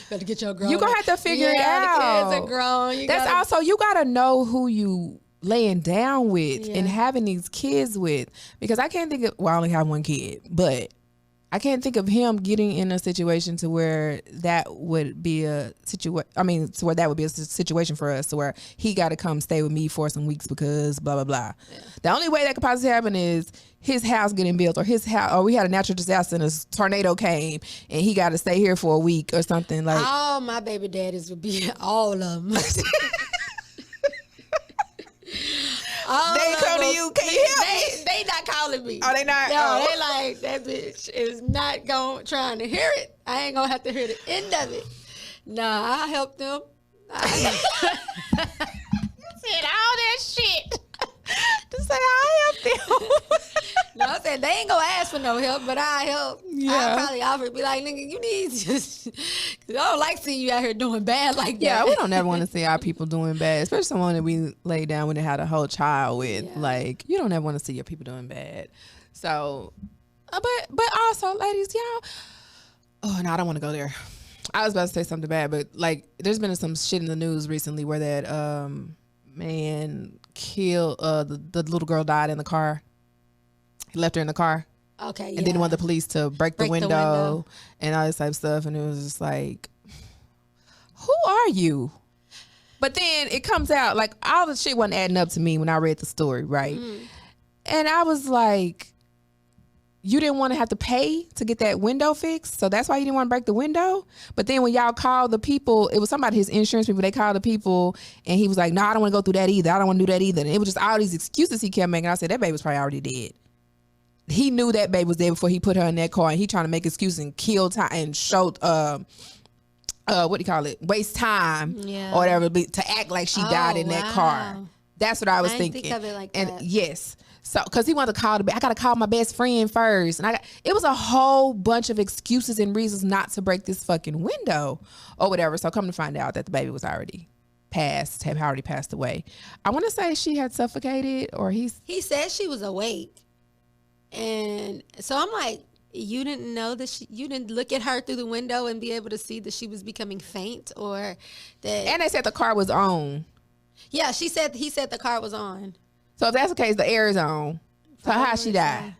Better get your grown. You're going to have to figure it out. The kids are grown. That's also, you got to know who you laying down with and having these kids with. Because I can't think of, well, I only have one kid, but I can't think of him getting in a situation to where that would be a situation. I mean, to where that would be a situation for us, to where he got to come stay with me for some weeks because blah blah blah. Yeah. The only way that could possibly happen is his house getting built, or or we had a natural disaster and a tornado came and he got to stay here for a week or something like. All my baby daddies would be all of them. They come to you. Can you help me? They not calling me. Oh, they not? No, they like, that bitch is not trying to hear it. I ain't gonna have to hear the end of it. Nah, I help them. You said all that shit to say I help them. No, I said they ain't gonna ask for no help, but I help. Yeah. I probably offer to be like, nigga, you need just, cause I don't like seeing you out here doing bad like that. Yeah, we don't ever want to see our people doing bad, especially someone that we lay down when they had a whole child with. Yeah. Like, you don't ever want to see your people doing bad. So, but also, ladies, y'all. Oh no, I don't want to go there. I was about to say something bad, but like, there's been some shit in the news recently where that man killed the little girl died in the car. He left her in the car. Okay, yeah. And didn't want the police to break the window and all this type of stuff. And it was just like, who are you? But then it comes out, like, all the shit wasn't adding up to me when I read the story, right? And I was like, you didn't want to have to pay to get that window fixed, so that's why you didn't want to break the window? But then when y'all called the people, it was somebody, his insurance people, they called the people, and he was like, no, I don't want to go through that either. I don't want to do that either. And it was just all these excuses he kept making. I said, that baby was probably already dead. He knew that baby was there before he put her in that car, and he trying to make excuses and kill time and show what do you call it, waste time or whatever, to act like she died in that car. That's what I was thinking. Think of it like and that. Yes, so because he wanted to call I gotta call my best friend first, and it was a whole bunch of excuses and reasons not to break this fucking window or whatever. So come to find out that the baby was already already passed away. I want to say she had suffocated, or he said she was awake. And so I'm like, you didn't know that you didn't look at her through the window and be able to see that she was becoming faint, or that. And they said the car was on. Yeah, he said the car was on. So if that's the case, the air is on. So how she died?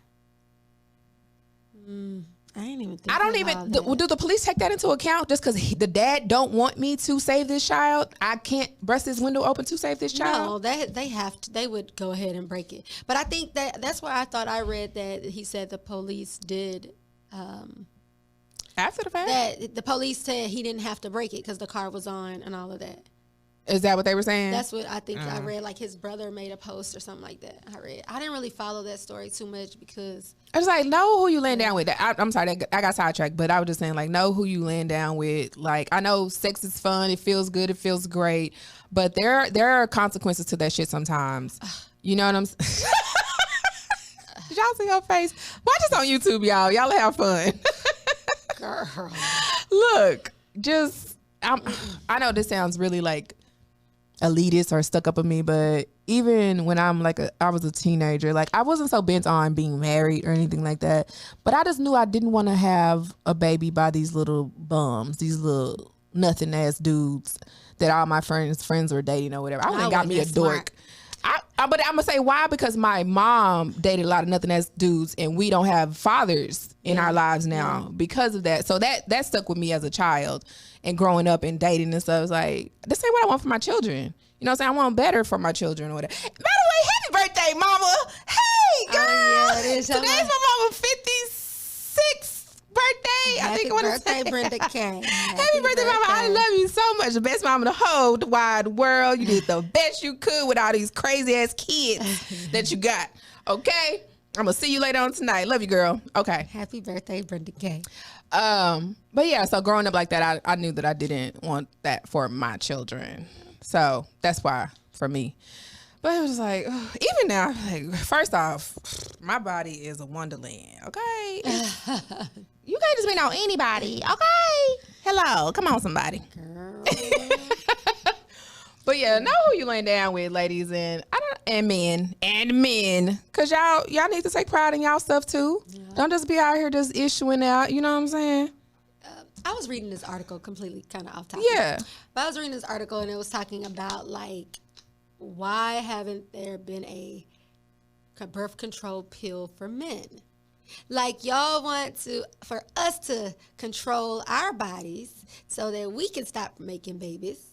I ain't even think. I don't even. Do the police take that into account? Just because the dad don't want me to save this child, I can't bust this window open to save this child? No, they have to. They would go ahead and break it. But I think that's why I thought I read that he said the police did. After the fact? That the police said he didn't have to break it because the car was on and all of that. Is that what they were saying? That's what I think. I read, like his brother made a post or something like that. I didn't really follow that story too much because I was like, know who you laying down with. I'm sorry, I got sidetracked, but I was just saying, like, know who you laying down with. Like, I know sex is fun, it feels good, it feels great, but there are consequences to that shit sometimes. You know what I'm saying? Did y'all see her face? Watch this on YouTube, y'all. Y'all have fun. Girl, look, I know this sounds really like elitist or stuck up on me, but even when I was a teenager, like, I wasn't so bent on being married or anything like that, but I just knew I didn't want to have a baby by these little bums, these little nothing ass dudes that all my friends were dating or whatever. I went and got me a dork. But I'm gonna say why, because my mom dated a lot of nothing ass dudes, and we don't have fathers in our lives now because of that. So that stuck with me as a child and growing up and dating and stuff. I was like, this ain't what I want for my children. You know what I'm saying? I want better for my children or whatever. By the way, happy birthday, mama. Hey, girl. Oh, yeah, it is. Today's my mama's 56th birthday. I think I want to say. Birthday, Brenda K. Happy birthday, mama. I love you so much. The best mama in the whole wide world. You did the best you could with all these crazy ass kids that you got. Okay? I'm going to see you later on tonight. Love you, girl. Okay. Happy birthday, Brenda K. But yeah, so growing up like that, I knew that I didn't want that for my children. So that's why for me. But it was like, even now, like, first off, my body is a wonderland, okay? You can't just be on anybody, okay? Hello, come on, somebody. Girl. But yeah, know who you laying down with, ladies, and men, cause y'all need to take pride in y'all stuff too. Yeah. Don't just be out here just issuing out. You know what I'm saying? I was reading this article completely kind of off topic. Yeah, but I was reading this article and it was talking about like why haven't there been a birth control pill for men? Like y'all want for us to control our bodies so that we can stop making babies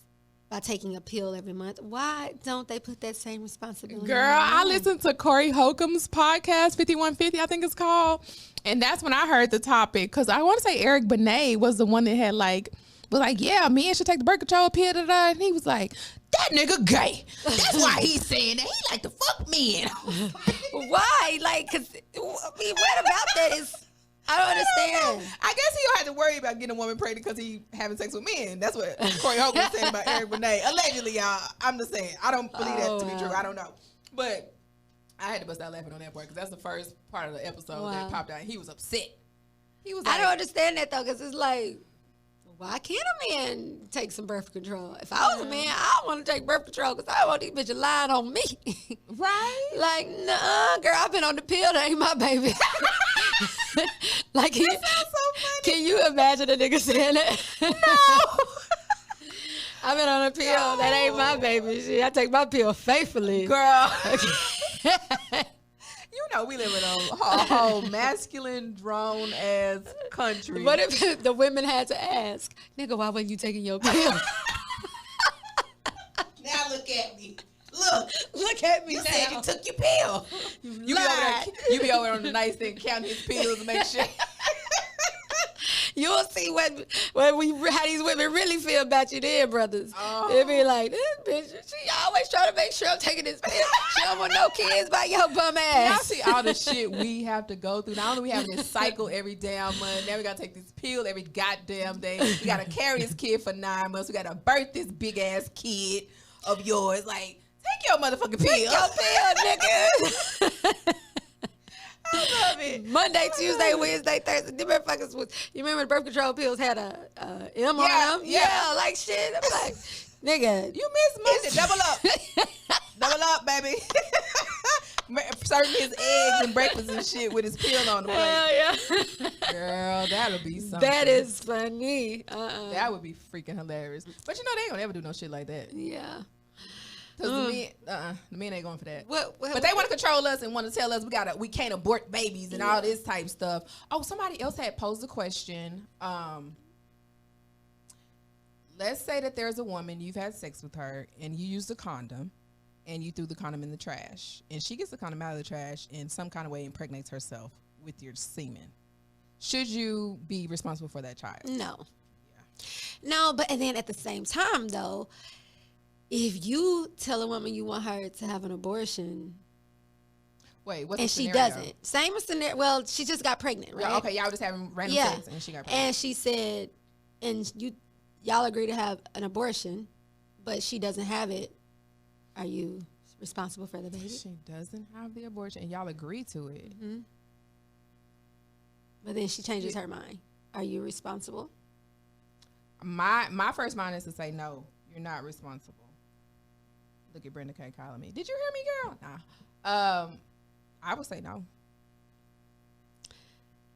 by taking a pill every month. Why don't they put that same responsibility? Girl, I listened to Corey Holcomb's podcast, 5150, I think it's called. And that's when I heard the topic. Because I want to say Eric Benet was the one that had was like, yeah, men should take the birth control pill. And he was like, that nigga gay. That's why he's saying that. He like to fuck men. Why? Like, because what about that is... I don't understand. I guess he don't have to worry about getting a woman pregnant because he having sex with men. That's what Corey Hogan was saying about Eric Benet. Allegedly, y'all. I'm just saying. I don't believe that to be true. I don't know. But I had to bust out laughing on that part because that's the first part of the episode that popped out. He was upset. He was like, I don't understand that, though, because it's like, why can't a man take some birth control? If I was a man, I want to take birth control because I don't want these bitches lying on me. Right? Like, nah, girl, I've been on the pill. That ain't my baby. Like, that sounds so funny. Can you imagine a nigga saying that? No. I've been on a pill. No. That ain't my baby. Shit, I take my pill faithfully. Girl. You know we live in a whole masculine drone ass country. What if the women had to ask, nigga, why wasn't you taking your pill? Now look at me. Look at me. You now. said you took your pill. You be over on the nightstand counting his pills to make sure. You'll see how these women really feel about you then, brothers. Oh. They'll be like, this bitch, she always trying to make sure I'm taking this pill. She don't want no kids by your bum ass. Y'all see all the shit we have to go through. Not only we having this cycle every damn month, now we got to take this pill every goddamn day. We got to carry this kid for 9 months. We got to birth this big ass kid of yours. Like, take your motherfucking pill. Take your pill, nigga. I love it. Monday, Tuesday, Wednesday, Thursday. Them motherfuckers you remember the birth control pills had a M on them? Yeah, like shit. I'm like, nigga. You miss Monday. Double up. Double up, baby. Serving his eggs and breakfast and shit with his pill on the plate. Hell yeah. Girl, that'll be something. That is funny. That would be freaking hilarious. But you know, they ain't gonna ever do no shit like that. Yeah. Because the men ain't going for that. What, but they want to control us and want to tell us we can't abort babies and all this type stuff. Oh, somebody else had posed a question. Let's say that there's a woman, you've had sex with her, and you used a condom, and you threw the condom in the trash, and she gets the condom out of the trash in some kind of way impregnates herself with your semen. Should you be responsible for that child? No. Yeah. No, but and then at the same time, though, if you tell a woman you want her to have an abortion, wait, what's and the she scenario? doesn't, same scenario. Well, she just got pregnant, right? Okay, y'all just having random sex, and she got pregnant. And she said, and y'all agree to have an abortion, but she doesn't have it. Are you responsible for the baby? She doesn't have the abortion, and y'all agree to it. Mm-hmm. But then she changes her mind. Are you responsible? My first mind is to say no. You're not responsible. Look at Brenda K calling me. Did you hear me, girl? Nah. I would say no.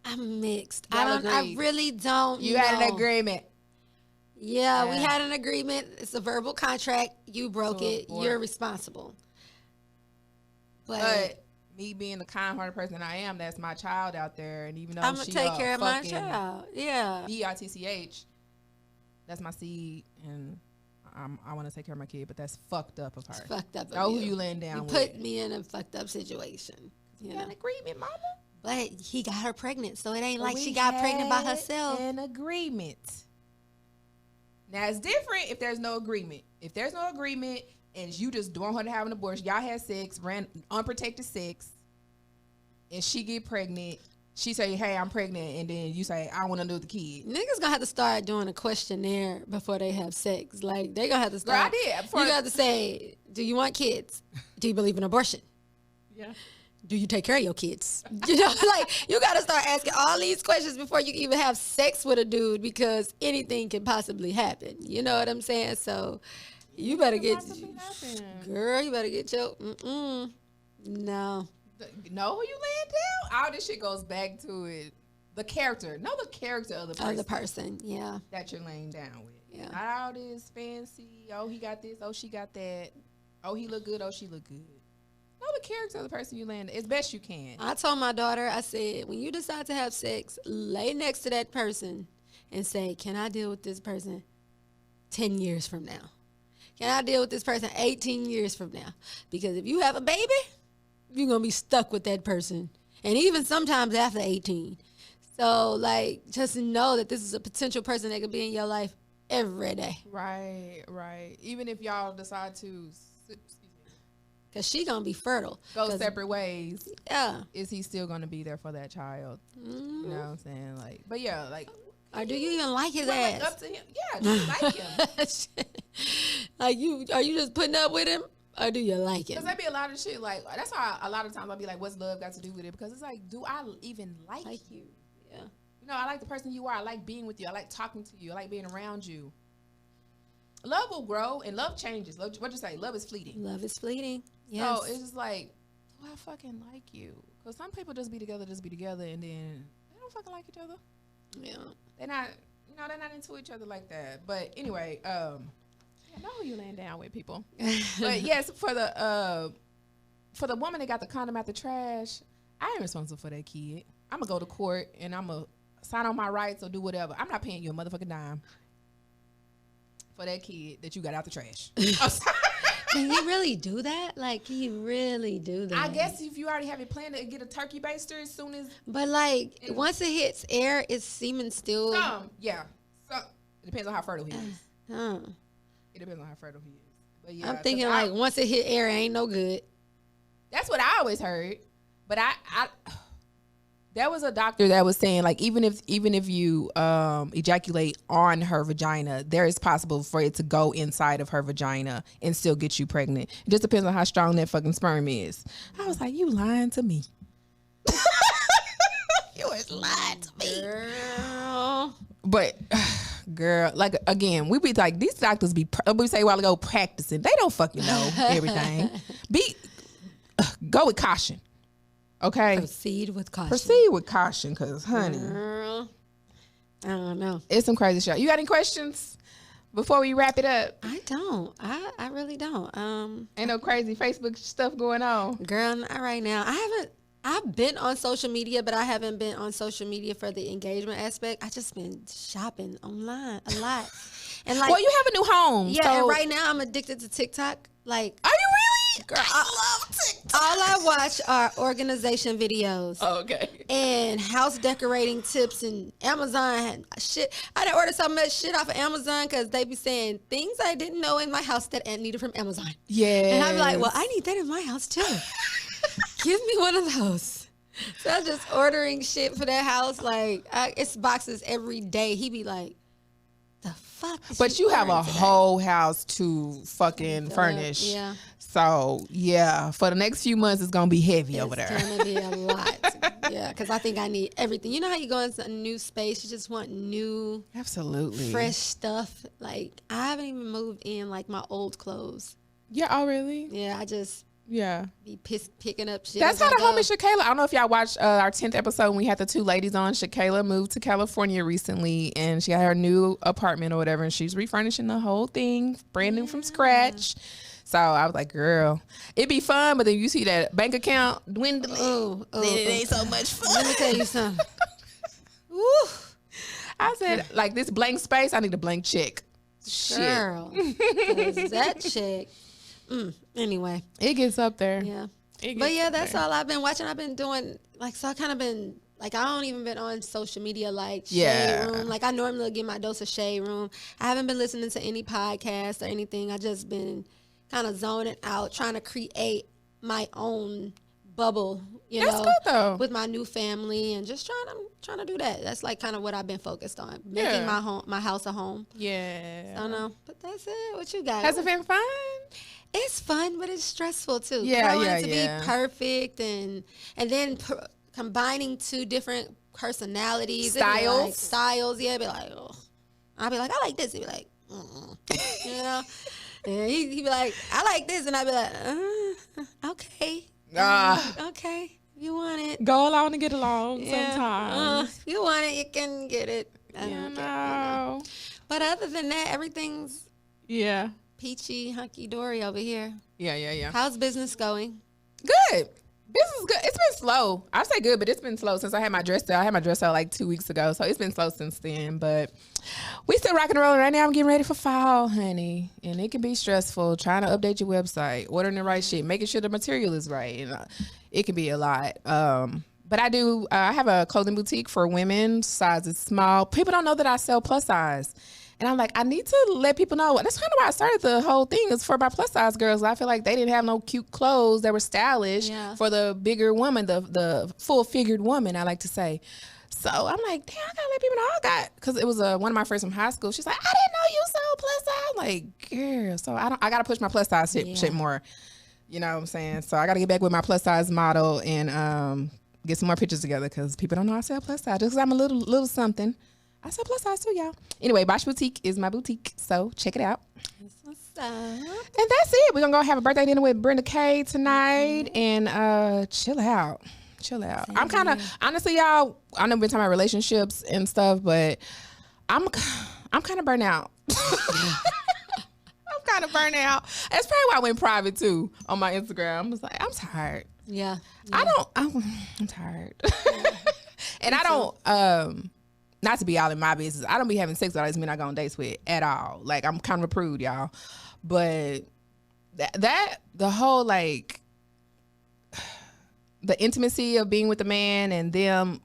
I'm mixed. Y'all I really don't. You had an agreement. Yeah, we had an agreement. It's a verbal contract. You broke it. You're responsible. But me being the kind-hearted person I am, that's my child out there, and even though I'm gonna take care of my child. Yeah. BITCH, that's my seed, and I want to take care of my kid, but that's fucked up of her. It's fucked up. Who you laying down with? You put me in a fucked up situation. You know? An agreement, mama. But he got her pregnant, so it ain't like she got pregnant by herself. An agreement. Now it's different if there's no agreement. If there's no agreement and you just don't want her to have an abortion, y'all had sex, ran unprotected sex, and she get pregnant. She say, "Hey, I'm pregnant," and then you say, "I want to do the kid." Niggas gonna have to start doing a questionnaire before they have sex. Like they gonna have to start. Girl, I did. You got to say, "Do you want kids? Do you believe in abortion? Yeah. Do you take care of your kids?" You know, like you got to start asking all these questions before you even have sex with a dude because anything can possibly happen. You know what I'm saying? So you better get, girl. You better get your no. Know who you laying down? All this shit goes back to it. The character. Know the character of the person. Of the person, yeah. That you're laying down with. Yeah. Not all this fancy, oh, he got this, oh, she got that. Oh, he look good, oh, she look good. Know the character of the person you laying as best you can. I told my daughter, I said, when you decide to have sex, lay next to that person and say, can I deal with this person 10 years from now? Can I deal with this person 18 years from now? Because if you have a baby, you're going to be stuck with that person. And even sometimes after 18. So, like, just know that this is a potential person that could be in your life every day. Right. Even if y'all decide to, because she going to be fertile. Go separate ways. Yeah. Is he still going to be there for that child? Mm-hmm. You know what I'm saying? Like, but yeah, like. Or do you even like his ass? Up to him. Yeah, do you like him? Like, are you just putting up with him? Or do you like him? Because there be a lot of shit, like, that's why a lot of times I'll be like, what's love got to do with it? Because it's like, do I even like you? Yeah. You know, I like the person you are. I like being with you. I like talking to you. I like being around you. Love will grow and love changes. Love, what you say? Love is fleeting. Love is fleeting. Yes. So it's just like, do I fucking like you? Because some people just be together, and then they don't fucking like each other. Yeah. They're not, they're not into each other like that. But anyway, know who you laying down with, people. But yes, for the woman that got the condom out the trash, I ain't responsible for that kid. I'm gonna go to court and I'm gonna sign on my rights or do whatever. I'm not paying you a motherfucking dime for that kid that you got out the trash. Can you really do that? Like, can you really do that? I guess if you already have it planned to get a turkey baster as soon as. But like, once it hits air, it's semen still. Yeah. So it depends on how fertile he is. It depends on how fertile he is. But yeah, I'm thinking like once it hit air, it ain't no good. That's what I always heard. But I there was a doctor that was saying like even if you ejaculate on her vagina, there is possible for it to go inside of her vagina and still get you pregnant. It just depends on how strong that fucking sperm is. I was like, you lying to me. You was lying to me. Girl. But girl, like again, we be like these doctors we say a while ago practicing. They don't fucking know everything. Go with caution. Okay. Proceed with caution, cause honey. Girl, I don't know. It's some crazy shit. You got any questions before we wrap it up? I don't. I really don't. Ain't no crazy Facebook stuff going on. Girl, not right now. I've been on social media, but I haven't been on social media for the engagement aspect. I just been shopping online a lot. And like, well, you have a new home. Yeah, so. And right now I'm addicted to TikTok. Like, are you really? Girl, I love TikTok. All I watch are organization videos. Oh, okay. And house decorating tips and Amazon shit. I done ordered so much shit off of Amazon because they be saying things I didn't know in my house that I needed from Amazon. Yeah. And I'm like, well, I need that in my house too. Give me one of those. So I'm just ordering shit for that house. Like, it's boxes every day. He be like, the fuck? But you have a whole house to fucking furnish. Yeah. So, yeah, for the next few months, it's going to be heavy over there. It's going to be a lot. Yeah, because I think I need everything. You know how you go into a new space, you just want new, absolutely fresh stuff. Like, I haven't even moved in, like, my old clothes. Yeah, oh, really? Yeah, Yeah. Be picking up shit. That's how the homie Shakayla. I don't know if y'all watched our 10th episode when we had the 2 ladies on. Shakayla moved to California recently, and she got her new apartment or whatever, and she's refurnishing the whole thing, brand new from scratch. So I was like, girl, it'd be fun, but then you see that bank account dwindling. Then it ain't so much fun. Let me tell you something. Woo. I said, like, this blank space, I need a blank check. Girl, 'cause that check. Anyway, It gets up there. yeah. But yeah, that's all I've been watching. I've been doing so I kind of been like, I don't even been on social media like Shade Room. Like I normally get my dose of Shade Room. I haven't been listening to any podcasts or anything. I just been kind of zoning out, trying to create my own bubble, you know, good though. with my new family, and just trying to do that. That's like kind of what I've been focused on, making my house a home. Yeah. I don't know, but that's it. What you got? Has it been fun? It's fun, but it's stressful too. Yeah, I want yeah, it to yeah. be perfect, and then combining 2 different personalities, styles. Yeah, be like, oh, I'll be like, I like this. He'd be like, you know, and he'd be like, I like this, and I'd be like, okay, okay, you want it. Go along and get along sometimes. If you want it, you can get it. You know. But other than that, everything's peachy, hunky-dory over here. Yeah. How's business going? Good. Business is good. It's been slow. I say good, but it's been slow since I had my dress sale. I had my dress sale like 2 weeks ago, so it's been slow since then. But we still rocking and rolling. Right now I'm getting ready for fall, honey. And it can be stressful trying to update your website, ordering the right shit, making sure the material is right. And it can be a lot. But I do, I have a clothing boutique for women, sizes small. People don't know that I sell plus size. And I'm like, I need to let people know. That's kind of why I started the whole thing, is for my plus size girls. I feel like they didn't have no cute clothes that were stylish for the bigger woman, the full figured woman, I like to say. So I'm like, damn, I gotta let people know I got, because it was one of my friends from high school. She's like, I didn't know you sold plus size. I'm like, girl, so I gotta push my plus size shit more. You know what I'm saying? So I gotta get back with my plus size model and get some more pictures together, because people don't know I sell plus size. Just because I'm a little something. I sell plus size too, y'all. Anyway, Bosch Boutique is my boutique, so check it out. That's what's up. And that's it. We're going to go have a birthday dinner with Brenda K tonight and chill out. I'm kind of, honestly, y'all, I know we've been talking about relationships and stuff, but I'm kind of burnt out. I'm kind of burnt out. That's probably why I went private too on my Instagram. I was like, I'm tired. Yeah. I'm tired. And I don't, not to be all in my business, I don't be having sex with all these men I go on dates with at all. Like, I'm kind of a prude, y'all. But the whole, like, the intimacy of being with the man and them,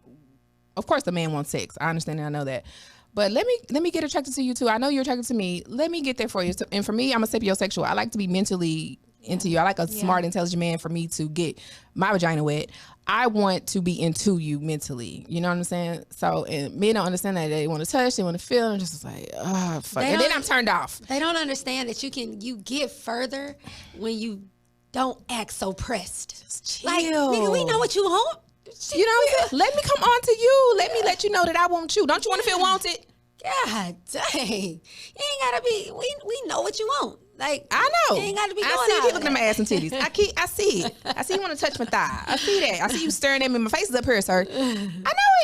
of course the man wants sex. I understand and I know that. But let me get attracted to you too. I know you're attracted to me. Let me get there for you. And for me, I'm a sapiosexual. I like to be mentally into you. I like a smart, intelligent man for me to get my vagina wet. I want to be into you mentally. You know what I'm saying? So, and men don't understand that. They want to touch, they want to feel, and just like, oh, fuck. And then I'm turned off. They don't understand that you get further when you don't act so pressed. Just chill. Like, nigga, we know what you want. You know what I'm saying? Let me come on to you. Let me let you know that I want you. Don't you want to feel wanted? God dang. You ain't gotta be, we know what you want. Like, I know. You ain't gotta be going I see out you looking at my ass and titties. I see it. I see you want to touch my thigh. I see that. I see you staring at me. My face is up here, sir. I know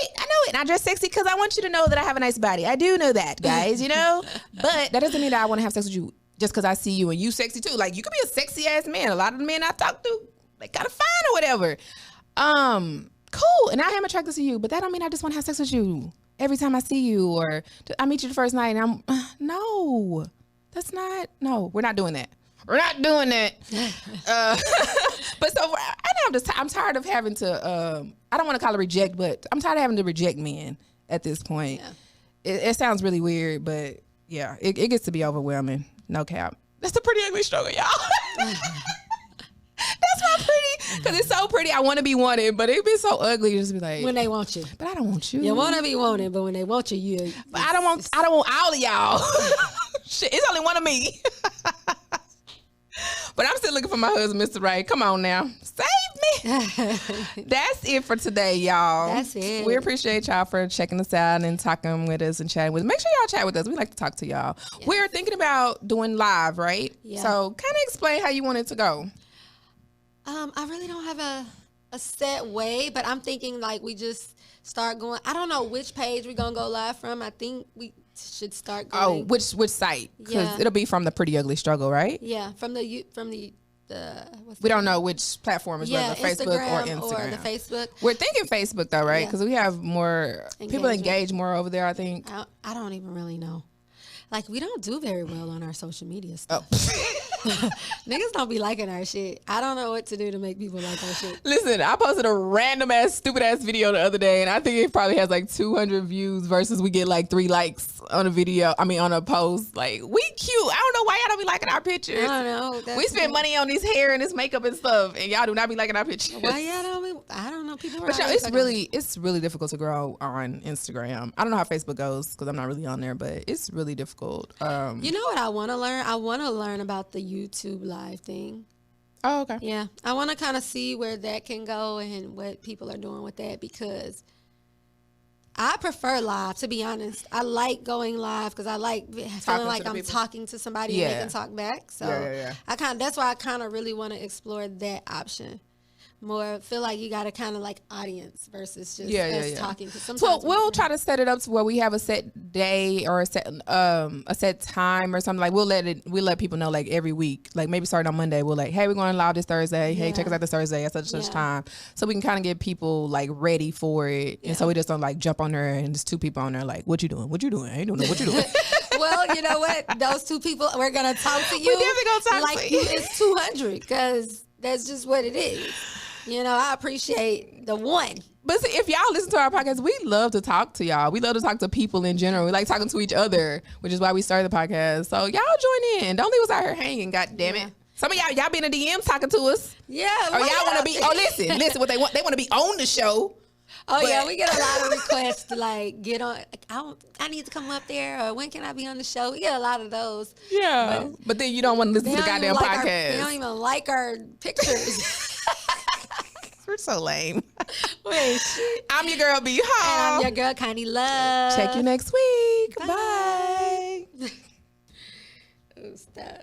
it. And I dress sexy because I want you to know that I have a nice body. I do know that, guys, you know? But that doesn't mean that I want to have sex with you just because I see you and you sexy too. Like, you could be a sexy ass man. A lot of the men I talk to, they kind of fine or whatever. Cool. And I am attracted to you, but that don't mean I just want to have sex with you every time I see you or I meet you the first night and no. That's not, no, we're not doing that. We're not doing that. But so I'm tired of having to, I don't want to call it reject, but I'm tired of having to reject men at this point. Yeah. It sounds really weird, but yeah, it gets to be overwhelming. No cap. That's the pretty ugly struggle, y'all. That's my pretty, because it's so pretty. I want to be wanted, but it be so ugly. You just be like, when they want you, but I don't want you. You want to be wanted, but when they want you, but I don't want all of y'all. Shit, it's only one of me. But I'm still looking for my husband, Mr. Right. Come on now, save me. That's it for today, y'all. That's it. We appreciate y'all for checking us out and talking with us and chatting with us. Make sure y'all chat with us. We like to talk to y'all. Yes. We're thinking about doing live, right? Yeah. So kind of explain how you want it to go. I really don't have a set way, but I'm thinking like we just start going. I don't know which page we're gonna go live from. I think we should start going. Oh, which site? Because Yeah. it'll be from the Pretty Ugly Struggle, right? Yeah, from the what's We the don't know which platform is whether Facebook or Instagram. or the Facebook. We're thinking Facebook though, right? Yeah. Because we have more people Engagement. engage more over there. I think. I don't even really know. Like we don't do very well on our social media stuff. Oh. Niggas don't be liking our shit. I don't know what to do to make people like our shit. Listen, I posted a random ass, stupid ass video the other day, and I think it probably has like 200 views versus we get like 3 likes on a video. I mean, on a post. Like, we cute. I don't know why y'all don't be liking our pictures. I don't know. We spend money on this hair and this makeup and stuff, and y'all do not be liking our pictures. Why y'all don't be? I don't know. People are. But y'all, always it's really difficult to grow on Instagram. I don't know how Facebook goes because I'm not really on there, but it's really difficult. You know what I want to learn? I want to learn about the YouTube live thing. Oh, okay. Yeah, I want to kind of see where that can go and what people are doing with that because I prefer live, to be honest. I like going live because I like feeling like I'm talking to somebody and they can talk back. So that's why I kind of really want to explore that option. More feel like you got to kind of like audience versus just us talking. So we'll try to set it up to where we have a set day or a set time or something. Like we'll let people know like every week, like maybe starting on Monday, we'll like, hey, we're going live this Thursday. Hey, check us out this Thursday at such and such time. So we can kind of get people like ready for it. And so we just don't like jump on there and there's 2 people on there like, what you doing? What you doing? I ain't doing what you doing. Well, you know what? Those 2 people, we're going to talk to you. We're definitely going to talk like to you. It's 200 because that's just what it is. You know, I appreciate the 1. But see, if y'all listen to our podcast, we love to talk to y'all. We love to talk to people in general. We like talking to each other, which is why we started the podcast. So y'all join in. Don't leave us out here hanging, God damn it. Some of y'all be in the DMs talking to us. Yeah. Or y'all want to be, listen what they want. They want to be on the show. Oh, yeah, we get a lot of requests to like get on. I need to come up there, or when can I be on the show? We get a lot of those. Yeah. But then you don't want to listen to the goddamn podcast. They don't even like our pictures. We're so lame. Wait, shit. I'm your girl, B.Hall. And I'm your girl, Conni Luv. Check you next week. Bye. Bye. Oh, stop.